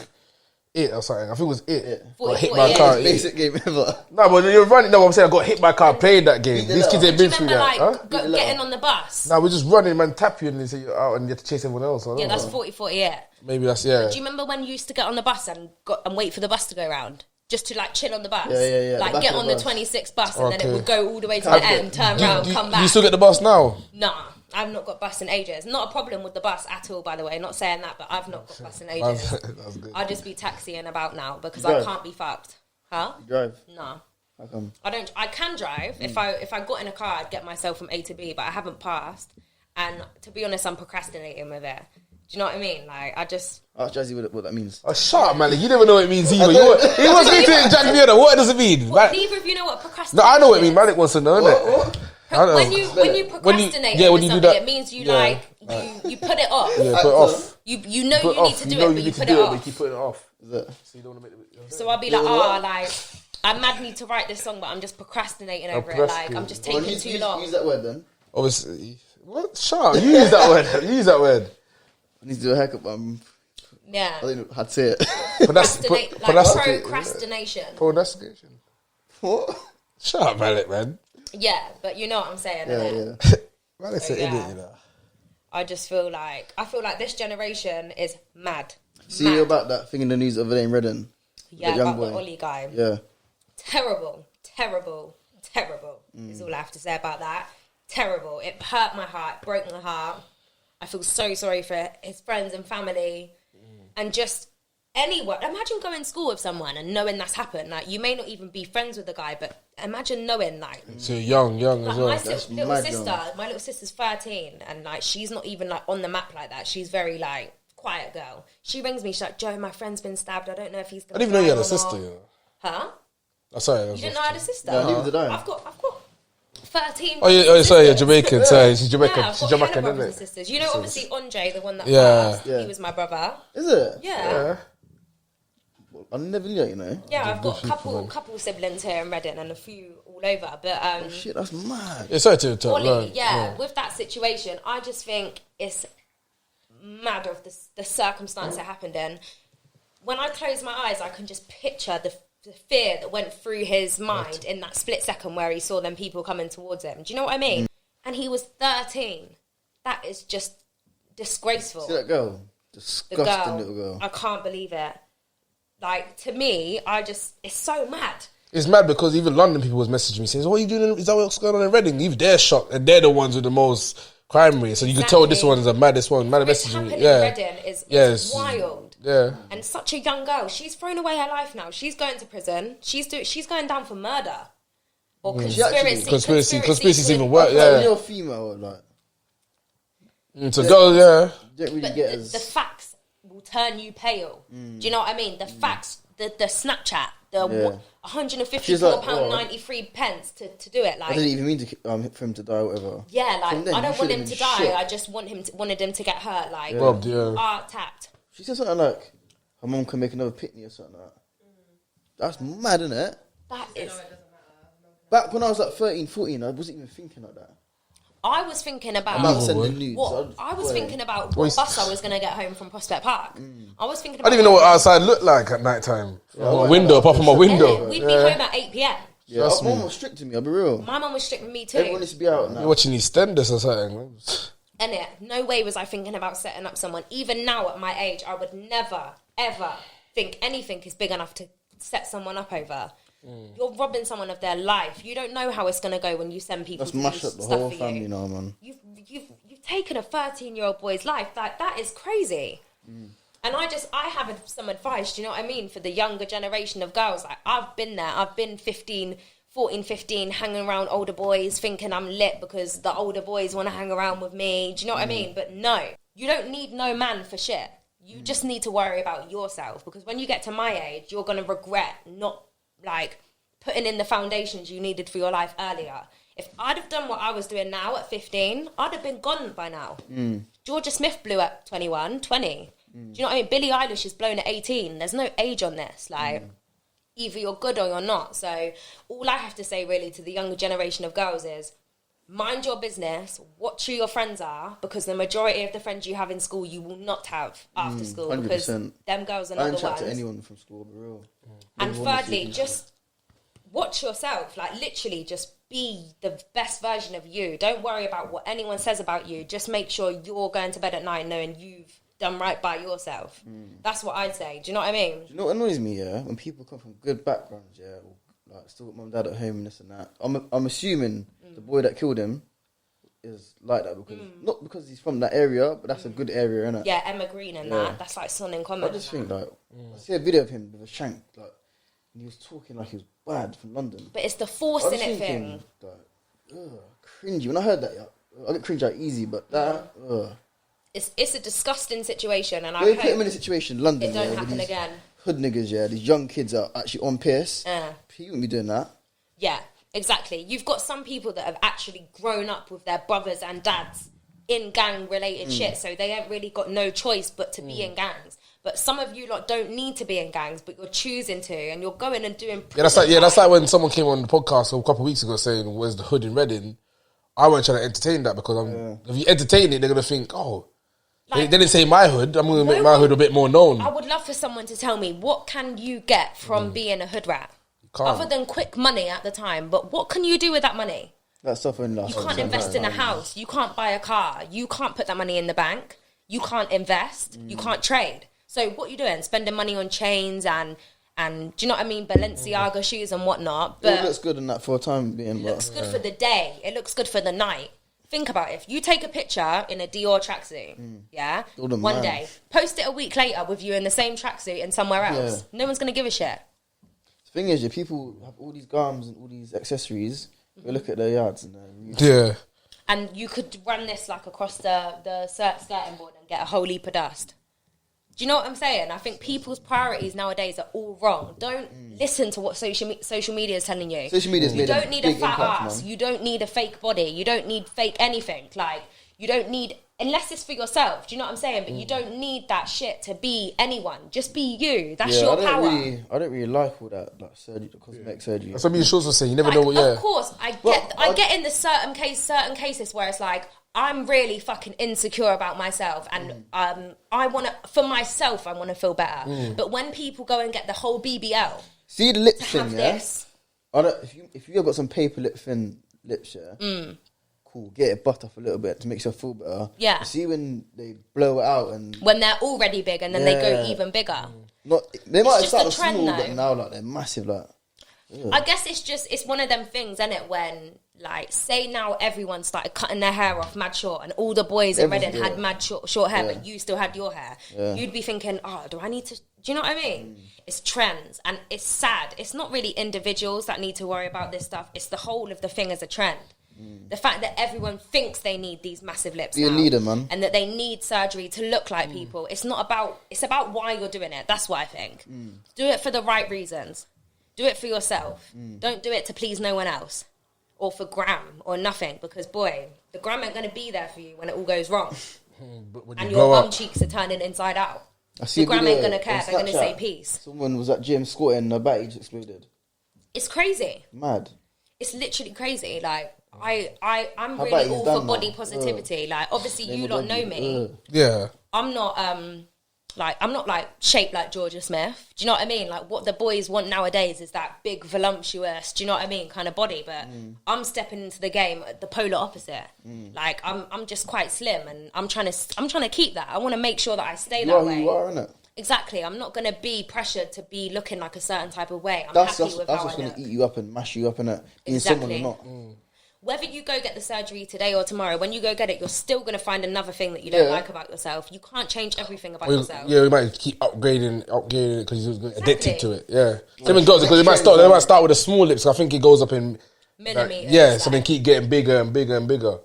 It or something. I think it was it. Got hit by a 40, car. yeah. Basic game ever. No, but you're running. No, I'm saying I got hit by a car playing that game. Beat the These kids letter. ain't Do you been through remember that. like Huh? Beat the getting letter. on the bus? No, we're just running, man, tap you and they say you're out and you have to chase everyone else. I don't Yeah, know. that's 40-48. Maybe that's, yeah. Do you remember when you used to get on the bus and wait for the bus to go round? Just to like chill on the bus. Yeah. Like The get back of on the the bus. 26 bus and then it Okay. would go all the way to the end, turn round, come back. Do you still get the bus now? Nah, I've not got bus in ages. Not a problem with the bus at all, by the way. Not saying that, but I've not got bus in ages. That's good. I'll just be taxiing about now because You I drive? can't be fucked. Huh? You drive. Nah. How come? I don't. I can drive. If I got in a car, I'd get myself from A to B, but I haven't passed. And to be honest, I'm procrastinating with it. Do you know what I mean? Like I just. Ask Jazzy what that means. Oh, shut up, man. You never know what it means either. He wants me to jack me on. What does it mean? Well, Like, neither of you know what no, procrastination. I know what it means. is. Malik wants to know, innit? I know. When you procrastinate yeah, over when you do something, that- it means you yeah. like you put it off. Yeah, put it off. You know Put you it need off. to do You know it, you but you need to put do it it, but you off. keep putting it off. Is it? So you don't want to make it. So I'll be like, like I mad need to write this song, but I'm just procrastinating over it. Like I'm just taking too long. Use that word then. Obviously. What? Shut up. You use that word. You use that word. I need to do a haircut, but Yeah. I don't know how to say it. Procrastination. Procrastination. What? Shut up, Malik, man. Yeah, but you know what I'm saying. Yeah, innit? yeah. Malik's an yeah. idiot, you know. I just feel like this generation is mad. See Mad. about that thing in the news over there in Reading? Yeah, that young about boy. the Ollie guy. Yeah. Terrible is all I have to say about that. Terrible. It hurt my heart, broke my heart. I feel so sorry for his friends and family and just anyone. Imagine going to school with someone and knowing that's happened. Like, you may not even be friends with the guy, but imagine knowing, like, So young as like well. my That's little mad sister, young. my little sister's 13, and like she's not even like on the map like that. She's very like quiet girl. She rings me, she's like, Joe, my friend's been stabbed. I don't know if he's I gonna didn't even know you had die a or sister, not." you know. Huh? Oh, sorry. You didn't know I had a sister? No, neither did I. I've got 13. Oh, yeah, brothers sorry, you're and sisters. Jamaican. Sorry, she's Jamaican. Yeah, I've She's got hella Jamaican, brothers and isn't it? sisters. You know, obviously, Andre, the one that Yeah. passed, Yeah. he was my brother. Is it? Yeah. I never knew that, you know. Yeah, I've got a couple siblings here in Reading and a few all over. But Shit, that's mad. Yeah, sorry to talk. Ollie, with that situation, I just think it's mad of the circumstance it happened in. When I close my eyes, I can just picture the fear that went through his mind in that split second where he saw them people coming towards him. Do you know what I mean? And he was 13. That is just disgraceful. See that girl? The Disgusting little girl. I can't believe it. Like, to me, it's so mad. It's mad because even London people was messaging me saying, "What are you doing? Is that what's going on in Reading?" Even they're shocked, and they're the ones with the most crime rate. So you can tell this Exactly. one is the maddest one. Mad What's messaging happening me. in Yeah, Reading is Yes. wild. yeah. And such a young girl. She's thrown away her life now. She's going to prison. She's going down for murder. Or conspiracy. Conspiracy's even to- worse. Like, when Yeah. you're female, like, So girls, yeah. you don't really But get the as... facts will turn you pale. Do you know what I mean? The facts, the Snapchat, the She's like, £154.93 pence to do it. I Like, didn't even mean to, for him to die or whatever. yeah, like From then, I you don't want should've him to been die. shit. I just wanted him to get hurt. Like, Robbed, yeah. tapped. She said something like, her mum can make another pitney or something like that. That's mad, isn't it? That is. Back when I was like 13, 14, I wasn't even thinking like that. I was thinking About about sending nudes. what I was thinking about Well, what bus I was going to get home from Prospect Park. I was thinking. I About didn't even know what outside looked like at night time. From my window, apart from my window. We'd be home at 8 p.m. Yeah, Trust my me. mum was strict to me, I'll be real. My mum was strict with me too. Everyone needs to be out now. You're watching EastEnders or something. And no way was I thinking about setting up someone. Even now at my age, I would never, ever think anything is big enough to set someone up over. You're robbing someone of their life. You don't know how it's going to go when you send people Let's to mash do up the stuff whole for family you. now, man. You've taken a 13-year-old boy's life. That is crazy. And I have some advice, do you know what I mean, for the younger generation of girls. Like, I've been there. I've been 14, 15, hanging around older boys, thinking I'm lit because the older boys want to hang around with me. Do you know what I mean? But no, you don't need no man for shit. You just need to worry about yourself, because when you get to my age, you're going to regret not, like, putting in the foundations you needed for your life earlier. If I'd have done what I was doing now at 15, I'd have been gone by now. Georgia Smith blew at 21, 20. Do you know what I mean? Billie Eilish is blown at 18. There's no age on this. Like, either you're good or you're not. So all I have to say really to the younger generation of girls is, mind your business, watch who your friends are, because the majority of the friends you have in school you will not have after school. 100%. Because them girls are I not don't the chat ones. to anyone from school, I'll be real. And Everyone is thirdly, sleeping. just watch yourself. Like, literally just be the best version of you. Don't worry about what anyone says about you. Just make sure you're going to bed at night knowing you've done right by yourself. That's what I'd say. Do you know what I mean? Do you know what annoys me, yeah? When people come from good backgrounds, yeah, or like still got mum and dad at home and this and that. I'm assuming the boy that killed him is like that because not because he's from that area, but that's a good area, innit? Yeah, Emma Green and Yeah. that. That's like son in common. I just think like I see a video of him with a shank, like, and he was talking like he was bad from London. But it's the I force was in it thinking, thing. like, cringy. When I heard that, yeah, I get cringe out easy, but that, It's a disgusting situation, and I they hope put him in a situation, London, it don't yeah, with happen these again. hood niggas, yeah, these young kids are actually on piss. He wouldn't be doing that. Yeah, exactly. You've got some people that have actually grown up with their brothers and dads in gang-related shit, so they ain't really got no choice but to be in gangs. But some of you lot don't need to be in gangs, but you're choosing to, and you're going and doing. That's like when someone came on the podcast a couple of weeks ago saying, "Where's the hood in Reading?" I weren't trying to entertain that because if you entertain it, they're gonna think, "Oh, they didn't say my hood. I'm gonna make my hood a bit more known." I would love for someone to tell me, what can you get from being a hood rat? Can't. Other than quick money at the time, but what can you do with that money? That stuff only lasts. You can't invest in a house. You can't buy a car. You can't put that money in the bank. You can't invest. You can't trade. So what are you doing? Spending money on chains and do you know what I mean? Balenciaga shoes and whatnot. But It looks good in that for a time being. it looks good for the day. It looks good for the night. Think about it. If you take a picture in a Dior tracksuit, yeah, them one mad. day, post it a week later with you in the same tracksuit and somewhere else, no one's going to give a shit. The thing is, yeah, people have all these garms and all these accessories. We look at their yards and they're Yeah, And you could run this like across the skirting board and get a whole heap of dust. Do you know what I'm saying? I think people's priorities nowadays are all wrong. Don't listen to what social media is telling you. social media's You made don't need a big fat impact, ass. man. You don't need a fake body. You don't need fake anything. Like, you don't need, unless it's for yourself. Do you know what I'm saying? But you don't need that shit to be anyone. Just be you. That's your power. I don't really like all that, like surgery, cosmetic surgery. that's what me and Shorts was saying. You never Like, know what. Yeah, of course, I get in the certain cases where it's like, I'm really fucking insecure about myself, and I want to, for myself, I want to feel better. But when people go and get the whole BBL, See the lip to thing, have yeah. this, I don't, if you have got some paper lip thin lips, yeah. Cool, get it butt off a little bit to make yourself feel better. Yeah. You see when they blow it out and when they're already big and then they go Yeah. even bigger. not, they might have just a started trend, small, though. but now like they're massive. Like, I guess it's one of them things, isn't it? When, like, say now everyone started cutting their hair off mad short, and all the boys in Everyone, Reading had yeah. mad short hair, Yeah. but you still had your hair. Yeah. You'd be thinking, oh, do I need to? Do you know what I mean? It's trends, and it's sad. It's not really individuals that need to worry about this stuff. It's the whole of the thing as a trend. The fact that everyone thinks they need these massive lips You now, need 'em, man. and that they need surgery to look like people. It's not about. It's about why you're doing it. That's what I think. Do it for the right reasons. Do it for yourself. Don't do it to please no one else, or for gram or nothing. Because boy, the gram ain't gonna be there for you when it all goes wrong, but when and you your grow bum up, cheeks are turning inside out. I see The a gram video ain't gonna care. on They're gonna say Snapchat. peace. Someone was at gym squatting and their back just exploded. It's crazy. Mad. It's literally crazy. Like I'm Her really back is all done for body now. positivity. Like, obviously you Name lot of know body. me. yeah, I'm not Like, I'm not, like, shaped like Georgia Smith. Do you know what I mean? Like, what the boys want nowadays is that big, voluptuous, do you know what I mean, kind of body. But I'm stepping into the game at the polar opposite. Like, I'm just quite slim, and I'm trying to keep that. I want to make sure that I stay that way. You are, innit? Exactly. I'm not going to be pressured to be looking like a certain type of way. That's happy with what's how I going look. to eat you up and mash you up, innit? Being Exactly. someone or not. Whether you go get the surgery today or tomorrow, when you go get it, you're still going to find another thing that you don't like about yourself. You can't change everything about yourself. Yeah, we might keep upgrading it because you're addicted to it. Yeah, same with girls, because they might start with a small lips. I think it goes up in millimeters. Like, so then keep getting bigger and bigger and bigger.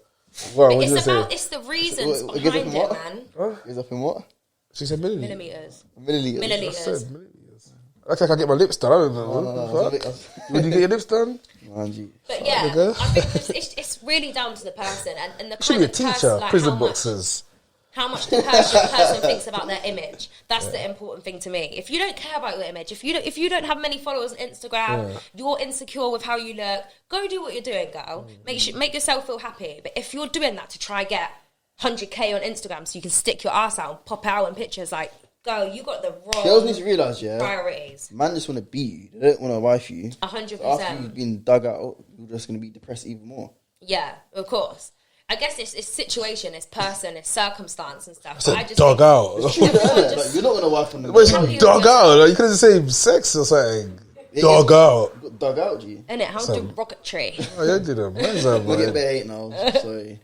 Well, It's the reasons behind it, man. Huh? Is up in what? She said milliliters. Milliliters. Milliliters. I said milliliters. I think I get my lips done. I don't know. Would you get your lips done? But yeah, I think it's really down to the person and the should kind be a of teacher. person, like Prison boxers. how much the person thinks about their image. That's the important thing to me. If you don't care about your image, if you don't have many followers on Instagram, you're insecure with how you look, go do what you're doing, girl. Make yourself feel happy. But if you're doing that to try get 100k on Instagram so you can stick your ass out and pop out in pictures, like, girl, you got the wrong girls need to realise, priorities. Man just want to beat you. They don't want to wife you. 100%. After you've been dug out, you're just going to be depressed even more. Yeah, of course. I guess it's situation, it's person, it's circumstance and stuff. I just dog out. Like, you're not going to wife them. What's dog out? Like, you could have said sex or something. Dog out. You got dug out, G. Innit? How do rocketry? Oh, yeah, did them. We get bare hate now, sorry.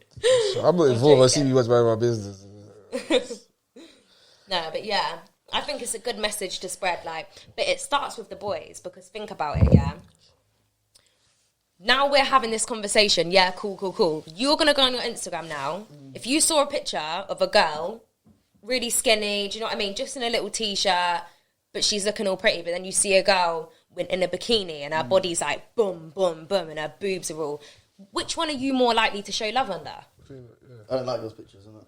I'm not involved. I see you watch my business. No, but yeah, I think it's a good message to spread. Like, but it starts with the boys, because think about it, yeah. Now we're having this conversation. Yeah, cool. You're gonna go on your Instagram now. If you saw a picture of a girl, really skinny, do you know what I mean? Just in a little t-shirt, but she's looking all pretty. But then you see a girl in a bikini and her body's like boom, boom, boom, and her boobs are all. Which one are you more likely to show love under? I don't like those pictures, innit?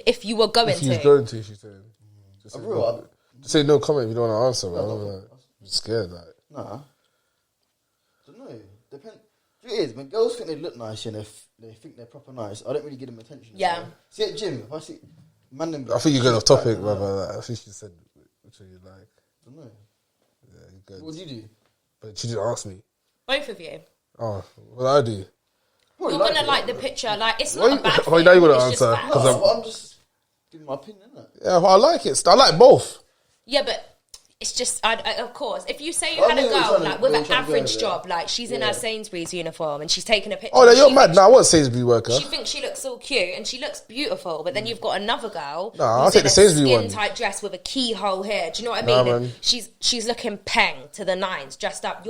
If you were going to. If you was going to, she's saying. Just say no comment if you don't want to answer, man. I'm scared, like. Nah. Don't know. Depend. It is when girls think they look nice and they think they're proper nice. I don't really give them attention. Yeah. See at gym, if I see man, I think you're going off topic, brother. I think she said which one you like. Don't know. Yeah, you good. What do you do? But she didn't ask me. Both of you. Oh, what I do? You're gonna like the picture. Like, it's not a bad thing. Well, now you gotta It's answer. just I'm just giving my opinion, innit? Yeah, well, I like it. I like both. Yeah, but it's just, of course, if you say you had a girl like with an average job, like she's in her Sainsbury's uniform and she's taking a picture. Oh, no, you're mad. Nah, I wasn't Sainsbury's worker. She thinks she looks all cute and she looks beautiful, but then you've got another girl. Nah, I'll who's take in the Sainsbury's one. a skin-tight dress with a keyhole here. Do you know what I mean? Nah, And man. she's looking peng to the nines, dressed up.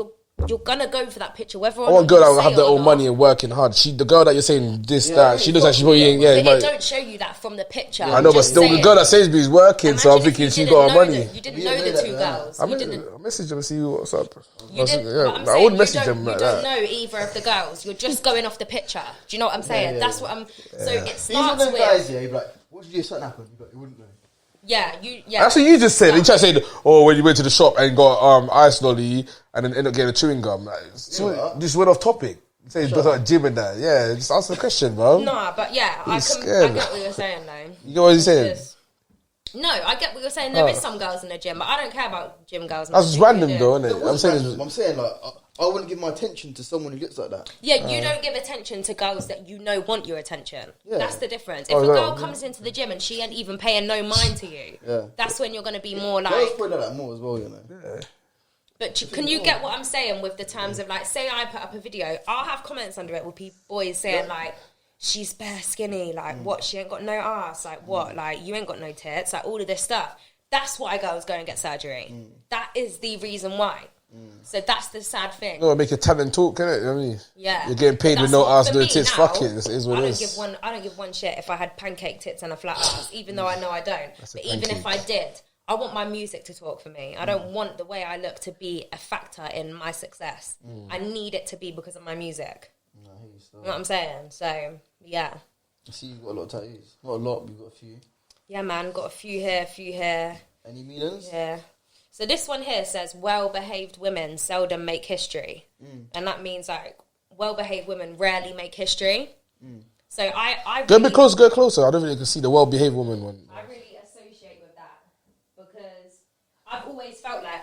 You're gonna go for that picture, whether or I not want a girl you that will say have it their or own not. money and working hard. The girl that you're saying that, she looks like she's probably ain't. Yeah, But it don't show you that from the picture. I know, but still, the girl that Sainsbury's working, so I'm thinking she's got her money. You didn't know the two girls. I You didn't. message them and see what's up. You didn't, Yeah, but I'm I saying wouldn't message you them like You don't that. know either of the girls. You're just going off the picture. Do you know what I'm saying? That's what I'm. So it These are starts them with. guys, yeah, you'd be like, what did you do if something happened? You wouldn't know. Yeah, yeah. That's what you just said. You tried to say, oh, when you went to the shop and got ice lolly and then ended up getting a chewing gum. Like, just went off topic. You say you like gym and that. Yeah, just answer the question, bro. No, but yeah, I scared. get what you're saying, though. You get what he's saying? No, I get what you're saying. There is some girls in the gym, but I don't care about gym girls. That's just random, though, isn't it? I'm saying, like, I wouldn't give my attention to someone who looks like that. Yeah, you don't give attention to girls that you know want your attention. Yeah. That's the difference. If a girl comes into the gym and she ain't even paying no mind to you, that's when you're going to be more like... Girls probably like that more as well, you know. Yeah. But can you get what I'm saying with the terms of, like, say I put up a video, I'll have comments under it with boys saying, like, she's bare skinny, like, what, she ain't got no ass, like, what, like, you ain't got no tits, like, all of this stuff. That's why girls go and get surgery. That is the reason why. So that's the sad thing. No, make your talent talk, innit? I mean, yeah, you're getting paid with no ass, no tits. Now, fuck it, this is what it is. I don't give one shit if I had pancake tits and a flat ass, even though I know I don't. But even if I did, I want my music to talk for me. I don't want the way I look to be a factor in my success. I need it to be because of my music. You know what I'm saying? So yeah. I see you've got a lot of tattoos. Not a lot, but you've got a few. Yeah, man, got a few here, Any meanings? Yeah. So this one here says, well-behaved women seldom make history. And that means, like, well-behaved women rarely make history. So I Go really, a bit closer, go closer. I don't think you can see the well-behaved woman one. I really associate with that.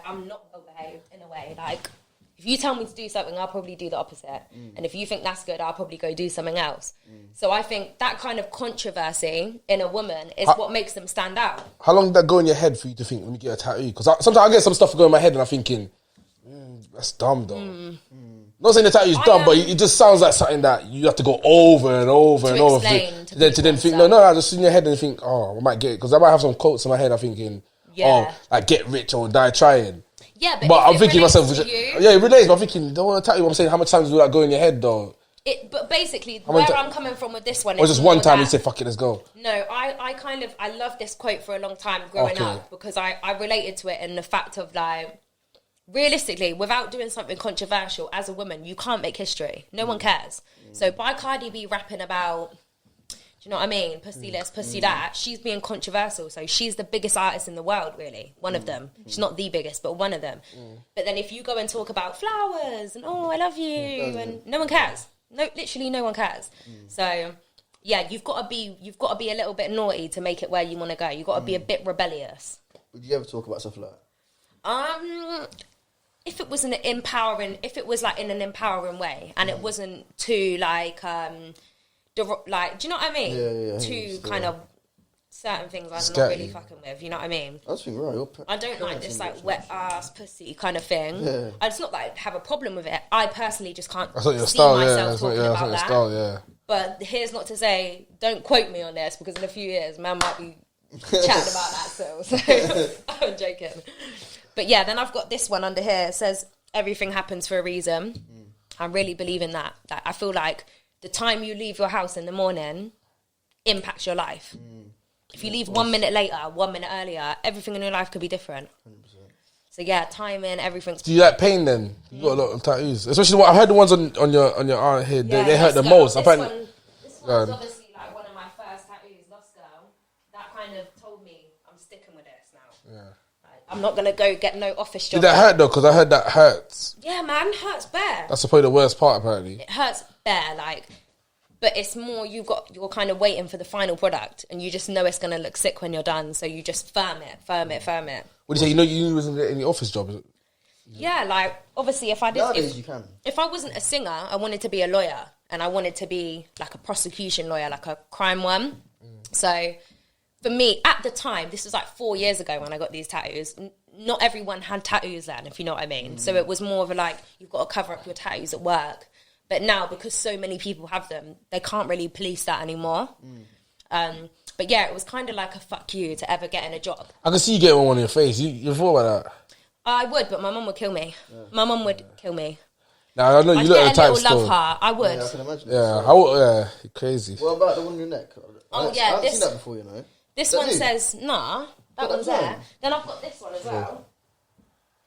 I'm not well behaved in a way. Like, if you tell me to do something, I'll probably do the opposite. And if you think that's good, I'll probably go do something else. So I think that kind of controversy in a woman is what makes them stand out. How long did that go in your head for you to think, let me get a tattoo? Because sometimes I get some stuff going in my head and I'm thinking, that's dumb though. Not saying the tattoo is dumb, but it just sounds like something that you have to go over and over and over. To then think, no, just in your head and think, oh, I might get it. Because I might have some quotes in my head, I'm thinking, like get rich or die trying. Yeah, but I'm thinking myself, it relates, but I'm thinking, don't want to tattoo. I'm saying, how much times will that go in your head though? But basically, where I'm coming from with this one, or just one time you say, fuck it, let's go. No, I love this quote for a long time growing up because I related to it in the fact of like, realistically, without doing something controversial as a woman, you can't make history. No one cares. So by Cardi B rapping about, do you know what I mean? Pussy this, pussy that. She's being controversial. So she's the biggest artist in the world, really. One of them. She's not the biggest, but one of them. But then if you go and talk about flowers and, oh, I love you, and no one cares. No, literally no one cares. So, yeah, you've got to be a little bit naughty to make it where you want to go. You've got to be a bit rebellious. Would you ever talk about stuff like that? If it was like in an empowering way, and it wasn't too like, do you know what I mean? Yeah. Too kind of certain things I'm not really fucking with. You know what I mean? I think right. I don't like this like wet ass pussy kind of thing. Yeah. And it's not that I have a problem with it. I personally just can't That's not your see style, myself talking that's about not your that. style, yeah. But here's not to say, don't quote me on this because in a few years, man might be chatting about that still. So I'm joking. But yeah, then I've got this one under here. It says, everything happens for a reason. I really believe in that. Like, I feel like the time you leave your house in the morning impacts your life. If you leave 1 minute later, 1 minute earlier, everything in your life could be different. 100%. So yeah, timing, everything's... Do you like pain then? You got a lot of tattoos. Especially, I've heard the ones on your arm here. Yeah, they hurt the most. This one's obviously like one of my first tattoos, Lost Girl. That kind of told me I'm sticking with this now. Yeah. I'm not going to go get no office job. Did that hurt though? Because I heard that hurts. Yeah, man, hurts bare. That's probably the worst part, apparently. It hurts bare, like... But it's more you're kind of waiting for the final product, and you just know it's going to look sick when you're done, so you just firm it. What do you say? You wasn't getting any office job? Yeah, like, obviously, if I wasn't a singer, I wanted to be a lawyer, and I wanted to be, like, a prosecution lawyer, like a crime one. So, for me, at the time, this was, like, 4 years ago when I got these tattoos, not everyone had tattoos then, if you know what I mean. So, it was more of a, like, you've got to cover up your tattoos at work. But now, because so many people have them, they can't really police that anymore. But yeah, it was kind of like a fuck you to ever get in a job. I can see you getting one on your face. You thought about that? I would, but my mum would kill me. Yeah. My mum would kill me. Now I know you look at the type still. Love heart. I would. Yeah, I can imagine. Yeah, crazy. What about the one on your neck? I haven't seen that before, you know. This one says, nah, that one's there. Then I've got this one as well.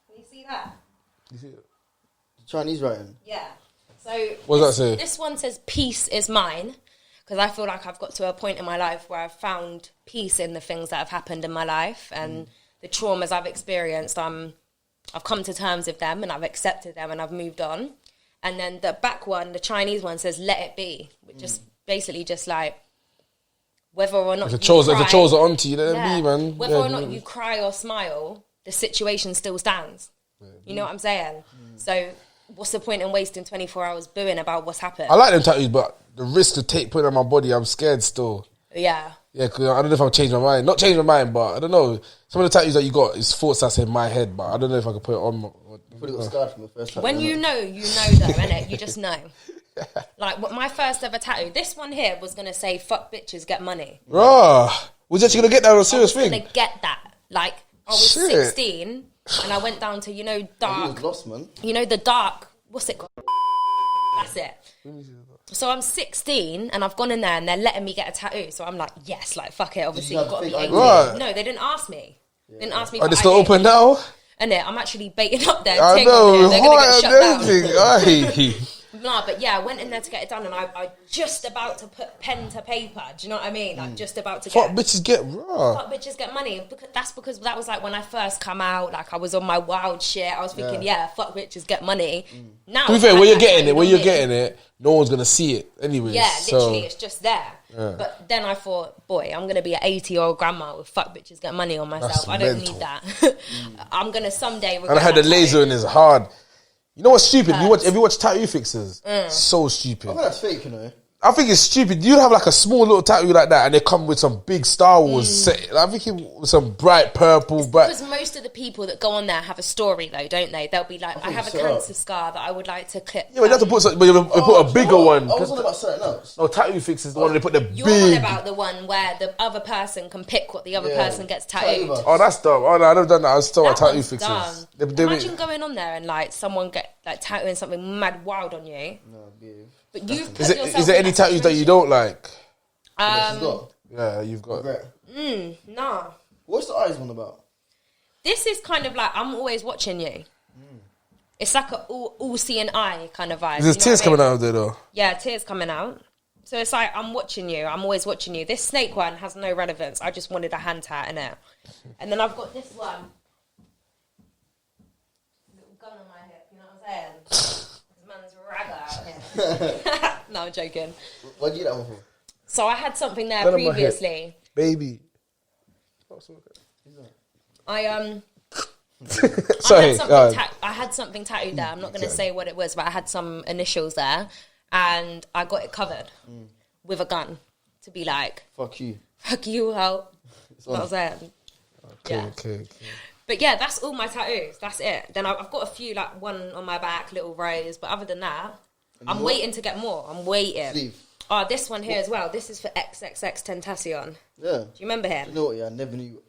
Can you see that? You see it? The Chinese writing? Yeah. So what does that say? This one says, peace is mine, because I feel like I've got to a point in my life where I've found peace in the things that have happened in my life and the traumas I've experienced. I've come to terms with them and I've accepted them and I've moved on. And then the back one, the Chinese one, says, let it be, which is basically just like, whether or not if the chores are onto you, let it be, man. Whether or not you cry or smile, the situation still stands. You know what I'm saying? So... what's the point in wasting 24 hours booing about what's happened? I like them tattoos, but the risk to putting on my body, I'm scared still. Yeah. Yeah, because I don't know if I'll change my mind. Not change my mind, but I don't know. Some of the tattoos that you got is thoughts that's in my head, but I don't know if I could put it on. You probably got scarred from the first tattoo. When you know though, innit? You just know. Like, my first ever tattoo, this one here was going to say, fuck bitches, get money. Was you actually going to get that on a serious thing? I was going to get that. Like, I was 16... and I went down to, dark... You was lost, man. The dark... what's it called? That's it. So I'm 16, and I've gone in there, and they're letting me get a tattoo. So I'm like, yes, like, fuck it. Obviously, you've got to be 18. Right. No, they didn't ask me. Yeah. They didn't ask me for it's not open now? And I'm actually baiting up there. I know. They're going to get shut down. No, but yeah, I went in there to get it done, and I just about to put pen to paper. Do you know what I mean? Like, just about to Fuck bitches get raw. Fuck bitches get money. Because that was like when I first come out. Like, I was on my wild shit. I was thinking, fuck bitches get money. Now, To be fair, when you're getting it, no one's gonna see it anyway. Yeah, literally, it's just there. Yeah. But then I thought, boy, I'm gonna be an 80-year-old grandma with fuck bitches get money on myself. I don't need that. I'm gonna someday. And I had the laser in his hard. You know what's stupid? Have you watched tattoo fixes? So stupid. I think that's fake, you know. I think it's stupid. You have like a small little tattoo like that, and they come with some big Star Wars set. I think with some bright purple. Because most of the people that go on there have a story, though, don't they? They'll be like, I have a cancer scar that I would like to clip. Yeah, but you have to put put a bigger one. I was on about something else. No, tattoo fix is the one they put the You're big. on about the one where the other person can pick what the other person gets tattooed. Oh, that's dumb. Oh no, I've never done that. I was still at tattoo fixes. Imagine going on there and like someone get like tattooing something mad wild on you. No, behave. But you is there any tattoos that you don't like? Yeah, you've got. Nah. What's the eyes one about? This is kind of like I'm always watching you. It's like an all-seeing eye kind of vibe. There's tears coming out of there though. Yeah, tears coming out. So it's like I'm watching you. I'm always watching you. This snake one has no relevance. I just wanted a hand tat in it. And then I've got this one. Little gun on my hip. You know what I'm saying? This man's ragga out here. No, I'm joking. What'd you get that one for? So I had something there previously. Baby. Sorry. I had something tattooed there. I'm not going to say what it was, but I had some initials there, and I got it covered with a gun to be like, fuck you, help. That's what I was saying. Okay. But yeah, that's all my tattoos. That's it. Then I've got a few, like one on my back, little rose. But other than that, I'm waiting to get more. I'm waiting. Sleeve. Oh, this one here as well. This is for XXX Tentacion. Yeah. Do you remember him? You know what? Yeah, I never knew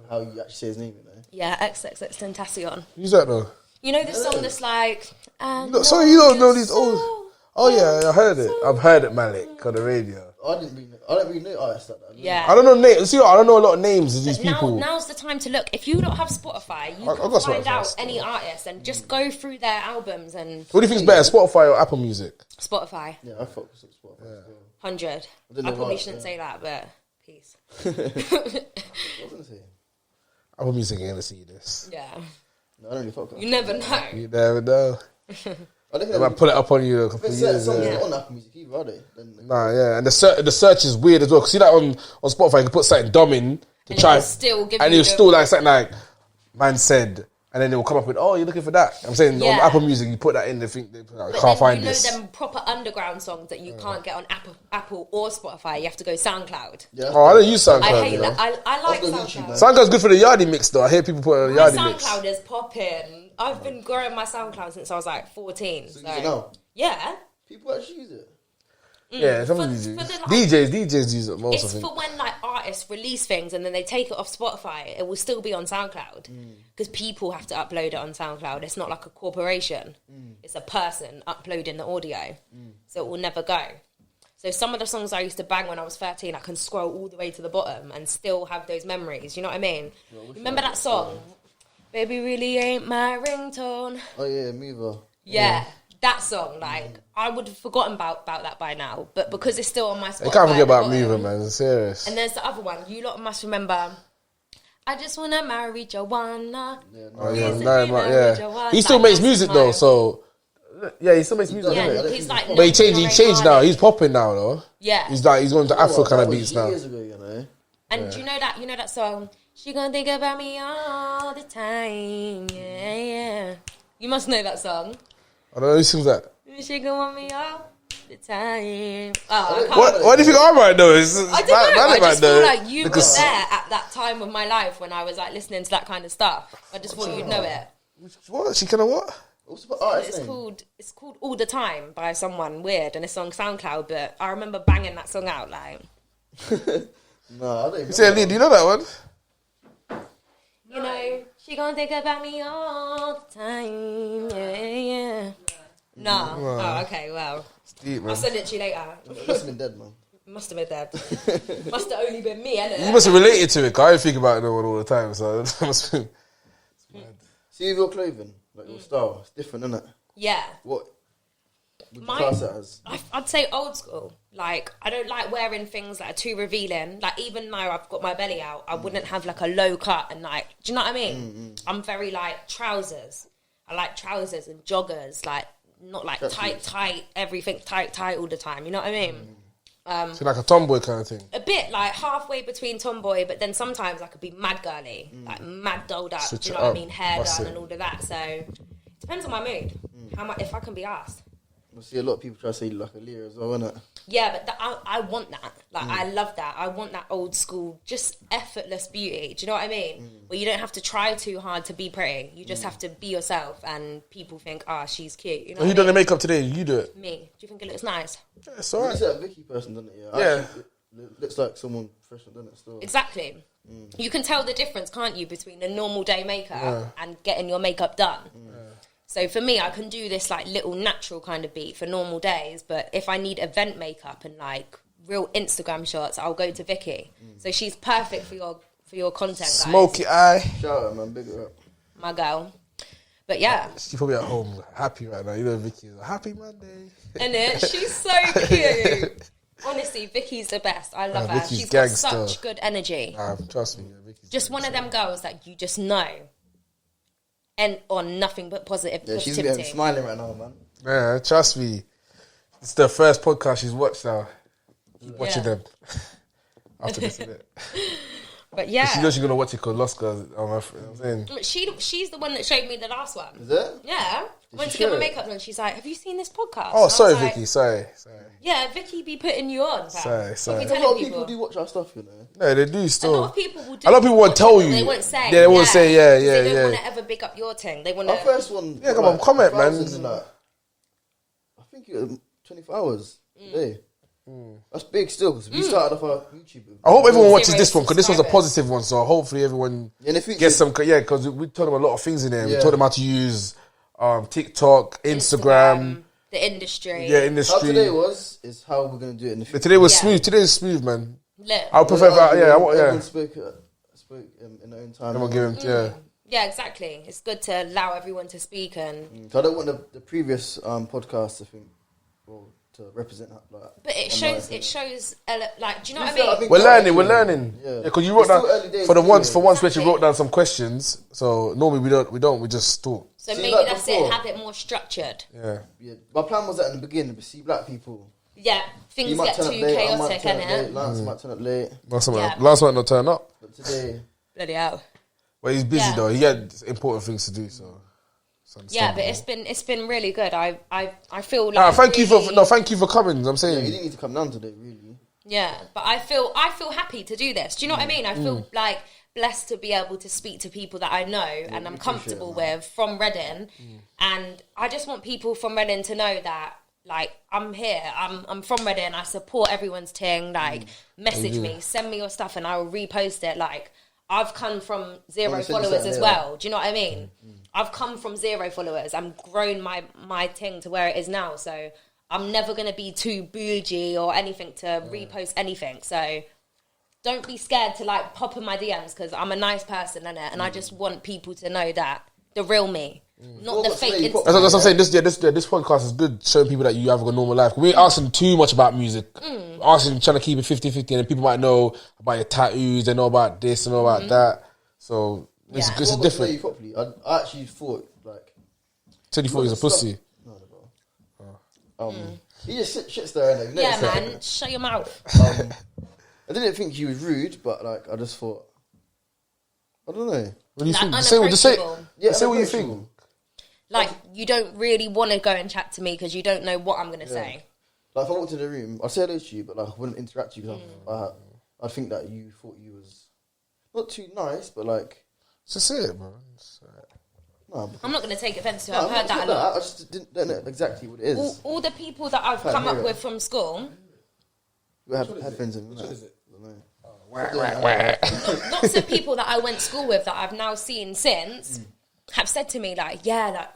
how you actually say his name. You know. Yeah, XXX Tentacion. Who's that though? You know the song that's like. Sorry, you don't know these old. Oh yeah, I heard it. I've heard it, Malik, on the radio. I don't really know artists like that. Yeah. I don't know names. See, I don't know a lot of names of these people. Now's the time to look. If you don't have Spotify, you can find out any artist and just go through their albums and. What do you think is better, Spotify or Apple Music? Spotify. Yeah, I fuck with Spotify. Yeah. 100. I probably shouldn't say that, but peace. What was I gonna say? Apple Music ain't gonna see this. Yeah. No, I don't really fuck with. You never know. You never know. I might pull it up on you a couple of years. Songs not on Apple Music either, are they? Nah, yeah, and the search is weird as well. Cause see that on Spotify, you can put something dumb in to try, and it'll still like something like man said, and then it will come up with, oh, you're looking for that. I'm saying on Apple Music, you put that in, they think they can't find this. You know them proper underground songs that you can't get on Apple or Spotify. You have to go SoundCloud. Yeah, I don't use SoundCloud. I hate that. I like SoundCloud. SoundCloud's good for the Yardie mix though. I hear people put it on the Yardie mix. SoundCloud is popping. I've been growing my SoundCloud since I was like 14. So you use it now? Yeah. People actually use it. Yeah, some use it. DJs use it most. It's for when like artists release things and then they take it off Spotify. It will still be on SoundCloud because people have to upload it on SoundCloud. It's not like a corporation. It's a person uploading the audio, so it will never go. So some of the songs I used to bang when I was 13, I can scroll all the way to the bottom and still have those memories. You know what I mean? Remember that song? Baby really ain't my ringtone. Oh yeah, Mover. Yeah, that song. Like I would have forgotten about that by now, but because it's still on my Spotify. You can't forget about Mover, man. It's serious. And there's the other one. You lot must remember. I just wanna marry Joanna. Yeah. He still makes music though, so yeah, he still makes music. Yeah, he's like. But he changed now. He's popping now though. Yeah. He's going to Afro kind of beats now. Years ago, you know. And do you know that song? She gonna think about me all the time. Yeah. You must know that song. I don't know who sings that. She gonna want me all the time. Oh, what do you think I'm right though? I don't know. I just feel like you were there at that time of my life when I was like listening to that kind of stuff. I just thought you'd know it. What? She kind of what? It's called All the Time by someone weird, and it's on SoundCloud. But I remember banging that song out like. No, I don't. You say, Lee, do you know that one? You know, she gonna think about me all the time. Yeah. No. Oh, okay. Well, it's deep, man. I'll send it to you later. Must have been dead, man. Must have been dead. Must have only been me, innit? You must have related to it. Cause I think about it all the time. So it must be. See with your clothing, like your style, it's different, isn't it? Yeah. What would you class it as? I'd say old school. Like, I don't like wearing things that are too revealing. Like, even though I've got my belly out, I wouldn't have like a low cut and like, do you know what I mean? I'm very like trousers. I like trousers and joggers, like not like tight, everything tight all the time. You know what I mean? So like a tomboy kind of thing. A bit like halfway between tomboy, but then sometimes I could be mad girly, like mad dolled up. Switch do you it know what I up. mean? Hair That's done it. and all of that. So it depends on my mood. If I can be asked. I see a lot of people try to say like a Leah as well, innit? Yeah, but I want that. Like, I love that. I want that old school, just effortless beauty. Do you know what I mean? Where you don't have to try too hard to be pretty. You just have to be yourself, and people think, she's cute. You know Who what done the makeup today? You do it. Me. Do you think it looks nice? Yeah, it's You alright. see that Vicky person, doesn't it? Yeah. Actually, it looks like someone professional, doesn't it? Still. Exactly. You can tell the difference, can't you, between a normal day makeup and getting your makeup done. So for me, I can do this like little natural kind of beat for normal days, but if I need event makeup and like real Instagram shots, I'll go to Vicky. So she's perfect for your content, guys. Smoky eye. Shout out, man. Big her up. My girl. But yeah. She's probably at home happy right now. You know Vicky's a happy Monday. Innit? She's so cute. Honestly, Vicky's the best. I love her. Vicky's She's got gangster. such good energy. Trust me. Yeah, Vicky's Just one of them girls that you just know. And on nothing but Yeah, she's positivity. smiling right now, man. Yeah, trust me. It's the first podcast she's watched now. Keep watching them. After this, isn't it? But yeah. She knows she's going to watch it called Lost Girls. I'm saying. She's the one that showed me the last one. Is it? Yeah. Went she to get show my it? makeup done. She's like, have you seen this podcast? Oh, And I sorry, was like, Vicky. Sorry. Yeah, Vicky be putting you on. Fam. Sorry. Be A telling lot of people do watch our stuff, you know. No, they do A still. lot of people will do. A lot of people won't tell you. They won't say. Yeah, they won't say, yeah, 'Cause yeah, They yeah. don't want to ever big up your thing. They want Our to. first one. Yeah, come on, comment, man. I think it was 24 hours a day. That's big still, because we started off our YouTube. I hope everyone watches Zero this one because this was a subscribers. positive one. So hopefully everyone In the future, gets some. Yeah, because we told them a lot of things in there. We Yeah. told them how to use TikTok, Instagram. The industry. Yeah, how industry. today is how we're going to do it in the future. Today was Yeah. smooth. Today is smooth, man. Look. I would prefer that. Yeah, Everyone spoke in their own time. Everyone give him. Yeah. Yeah, exactly. It's good to allow everyone to speak and. So I don't want the previous podcast, I think, well, to represent like. But it shows. Like, do you know what I To be fair, I mean? think We're that- we're learning. Yeah. Yeah, because you wrote It's still down early days for the to once do it. we actually Exactly. wrote down some questions. So normally we don't. We just talk. So See, maybe like that's before. it. Have it more structured. Yeah. Yeah, my plan was that in the beginning, but see black people. Yeah, things You might get turn too up late, I might chaotic, turn up late, innit? Lance might turn up late, Last one not turn up. but today, Bloody hell. Well, he's busy Yeah. though. He had important things to do. So. Yeah, but it's been really good. I feel like. Nah, thank you really- thank you for coming. I'm yeah, saying. he didn't need to come down today, really. Yeah, but I feel happy to do this. Do you know what I mean? I feel like blessed to be able to speak to people that I know and I'm comfortable with from Reading, and I just want people from Reading to know that like I'm here. I'm from Reading. I support everyone's thing. Like message me, send me your stuff, and I will repost it. Like I've come from zero Wanna send you followers something, as yeah. well. Do you know what I mean? I've come from 0 followers. I'm grown my thing to where it is now. So I'm never going to be too bougie or anything to repost anything. So don't be scared to like pop in my DMs because I'm a nice person, innit? And I just want people to know that the real me, not the Well, fake so you put- Instagram. That's what I'm saying. This podcast is good, showing people that you have a normal life. We ain't asking too much about music. Asking, trying to keep it 50-50, and then people might know about your tattoos, they know about this, and know about that. So it's, Yeah. it's Well, different. you properly. I actually thought like. Said he thought he was a pussy. No, bro. He just shits there, innit? You Yeah, noticed that? man, shut your mouth. I didn't think he was rude, but like I just thought. I don't know. What do you Like, think? Just say unapproachable. Yeah, say what you unapproachable. think. Like, you don't really want to go and chat to me because you don't know what I'm going to say. Like if I walked in the room, I'd say hello to you, but like I wouldn't interact with you because I'd think that you thought you was not too nice, but like Just say it, man. no. I'm not going to take offence to it. No, I've heard it's that not a lot. I just don't know exactly what it is. All the people that I've Can't come hear up it. with from school, We have headphones in. What is it? lots of people that I went to school with that I've now seen since have said to me like, yeah, like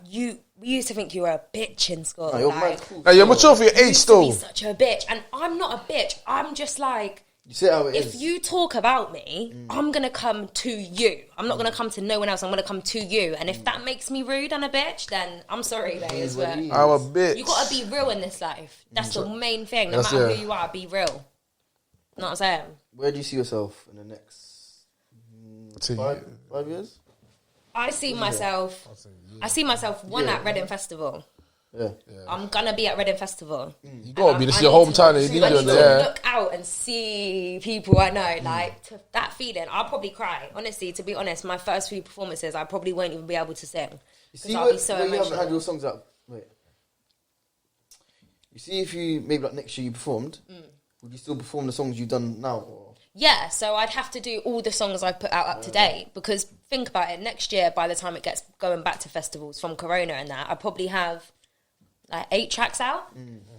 we used to think you were a bitch in school. No, you're like, mad cool. Now you're mature for your age used to be still. such a bitch, and I'm not a bitch. I'm just like You say it how it if you talk about me, I'm going to come to you. I'm not going to come to no one else. I'm going to come to you. And if that makes me rude and a bitch, then I'm sorry, babes. But I'm a bitch. you got to be real in this life. That's the main thing. No matter who you are, be real. You know what I'm saying? Where do you see yourself in the next 5 years? I see myself one at Reading Festival. Yeah. I'm gonna be at Reading Festival. You gotta be. This is your hometown. You need I to need to look out and see people I know. Like that feeling, I'll probably cry. Honestly, to be honest, my first few performances, I probably won't even be able to sing because I'll be so emotional. You haven't had your songs out. Wait. You see, if you maybe like next year you performed, would you still perform the songs you've done now? Or? Yeah, so I'd have to do all the songs I've put out up to date because think about it. Next year, by the time it gets going back to festivals from Corona and that, I probably have like 8 tracks out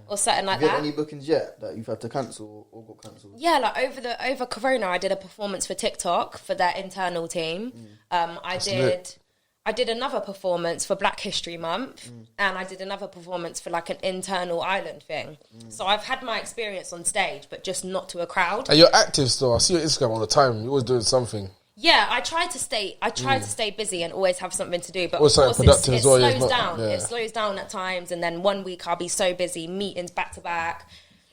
or something like that. Have you had any bookings yet that you've had to cancel or got cancelled? Yeah, like over Corona, I did a performance for TikTok for their internal team. I did another performance for Black History Month, and I did another performance for like an internal island thing. So I've had my experience on stage, but just not to a crowd. And you're active still. I see your Instagram all the time. You're always doing something. Yeah, I try to stay busy and always have something to do. But also of course, productive as well. It slows down. Yeah. It slows down at times, and then one week I'll be so busy, meetings back to back.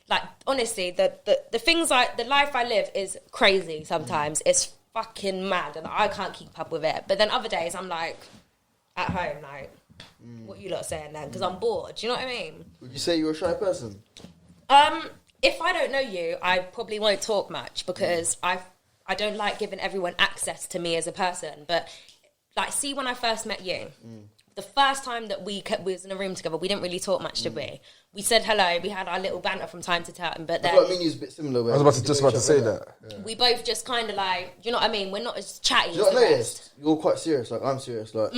Like honestly, the things like the life I live is crazy. Sometimes it's fucking mad, and I can't keep up with it. But then other days I'm like at home, like what you lot saying then? Because I'm bored. Do you know what I mean? Would you say you're a shy person? If I don't know you, I probably won't talk much because I don't like giving everyone access to me as a person. But like, see, when I first met you, the first time that we was in a room together, we didn't really talk much, did we? We said hello, we had our little banter from time to time, but then... I mean, it's a bit similar. I was just about to say that. Yeah. We both just kind of like, you know what I mean? We're not as chatty as the rest. You're quite serious, like I'm serious, like...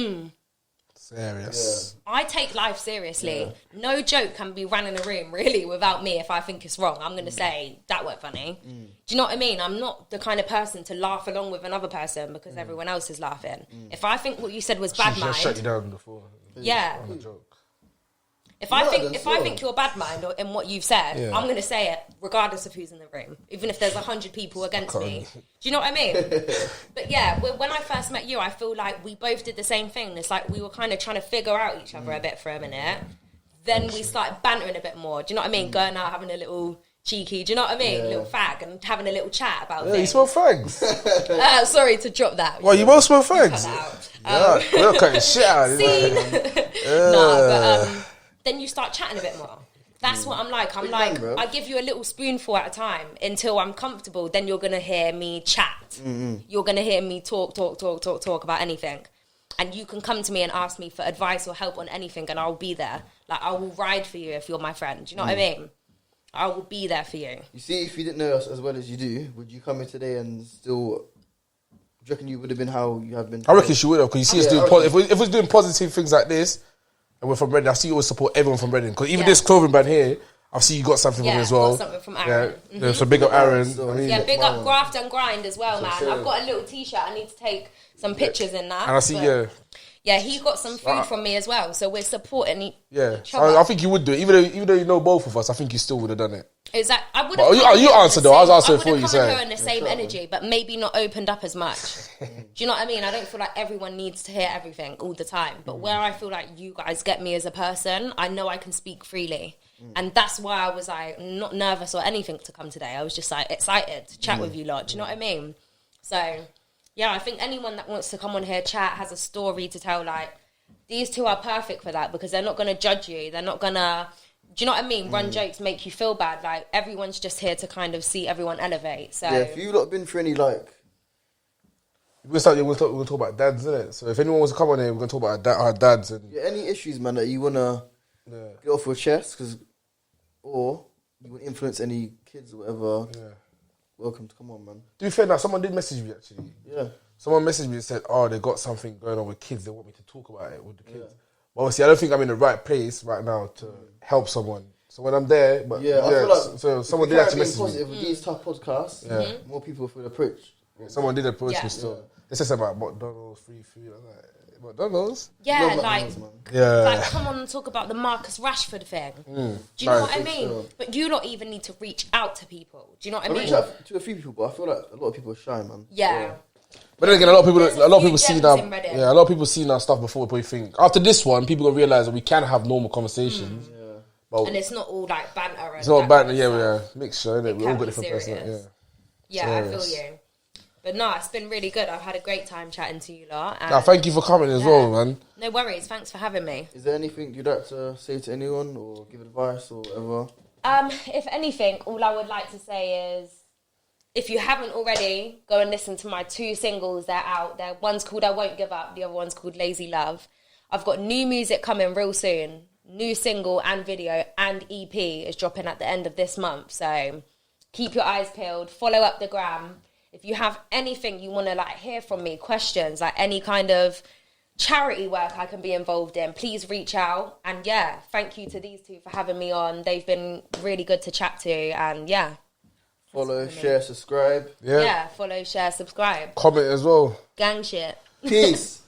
Serious. Yeah. I take life seriously. Yeah. No joke can be run in a room, really, without me. If I think it's wrong, I'm going to say, that weren't funny. Do you know what I mean? I'm not the kind of person to laugh along with another person because everyone else is laughing. If I think what you said was bad mind... shut you down before. Yeah. On a joke. If I think you're bad mind or in what you've said, I'm going to say it regardless of who's in the room, even if there's 100 people against me. Do you know what I mean? But yeah, when I first met you, I feel like we both did the same thing. It's like we were kind of trying to figure out each other a bit for a minute. Then we started bantering a bit more. Do you know what I mean? Going out, having a little cheeky, do you know what I mean? A little fag and having a little chat about things. You smell fags. Sorry to drop that. Well, you both smell fags. We're cutting shit out. Then you start chatting a bit more. That's what I'm like. I give you a little spoonful at a time until I'm comfortable. Then you're going to hear me chat. You're going to hear me talk about anything. And you can come to me and ask me for advice or help on anything and I'll be there. Like, I will ride for you if you're my friend. Do you know what I mean? I will be there for you. You see, if you didn't know us as well as you do, would you come here today and still... Do you reckon you would have been how you have been today? I reckon she would have, because you see us doing... If we're doing positive things like this, and we're from Reading, I see you always support everyone from Reading. Because even this clothing brand here, I see you got something from it as well. Got something from Aaron. Yeah, so big up Aaron. Big up Graft and Grind as well, man. I've got a little t-shirt. I need to take some pictures in that. And I see, Yeah, he got some food from me as well, so we're supporting each other. I think you would do it. Even though you know both of us, I think you still would have done it. Exactly. I would have. You answered though. I was answering for you. I would have come in the same energy, but maybe not opened up as much. Do you know what I mean? I don't feel like everyone needs to hear everything all the time, but where I feel like you guys get me as a person, I know I can speak freely, and that's why I was like not nervous or anything to come today. I was just like excited to chat with you lot. Do you know what I mean? So yeah, I think anyone that wants to come on here, chat, has a story to tell, like. These two are perfect for that because they're not going to judge you. They're not going to, do you know what I mean? Run jokes, make you feel bad. Like, everyone's just here to kind of see everyone elevate. So, yeah, if you've not been through any, like... We're going to talk about dads, isn't it? So if anyone wants to come on here, we're going to talk about our dads. And any issues, man, that you want to get off your chest, or you want to influence any kids or whatever, welcome to come on, man. To be fair, now, someone did message me, actually. Yeah. Someone messaged me and said, they got something going on with kids. They want me to talk about it with the kids. Yeah. But obviously, I don't think I'm in the right place right now to help someone. So when I'm there... I feel like so someone did actually message me. With these tough podcasts, more people will approach. Yeah, someone did approach me still. They said something about McDonald's, free food. What, Donald's? Yeah, Love like, McDonald's, man. Yeah. like, come on and talk about the Marcus Rashford thing. Do you know Right. what I mean? Sure. But you don't even need to reach out to people. Do you know what I I mean? reached out to a few people, but I feel like a lot of people are shy, man. Yeah. But then again, a lot of There's people few see gems our in Reddit. a lot of people see our stuff before we think. After this one, people gonna realize that we can have normal conversations. But And it's not all like banter. And it's not that bad. kind Yeah, of we stuff. are mixture, innit? We all can got be different serious. personalities. Yeah, I feel Serious. you. But no, it's been really good. I've had a great time chatting to you lot. And Nah, thank you for coming as well, man. no worries. Thanks for having me. Is there anything you'd like to say to anyone or give advice or whatever? If anything, all I would like to say is, if you haven't already, go and listen to my 2 singles. They're out. One's called I Won't Give Up. The other one's called Lazy Love. I've got new music coming real soon. New single and video and EP is dropping at the end of this month. So keep your eyes peeled. Follow up the gram. If you have anything you want to like hear from me, questions, like any kind of charity work I can be involved in, please reach out. And yeah, thank you to these 2 for having me on. They've been really good to chat to. And yeah. Follow, share, subscribe. Yeah, follow, share, subscribe. Comment as well. Gang shit. Peace.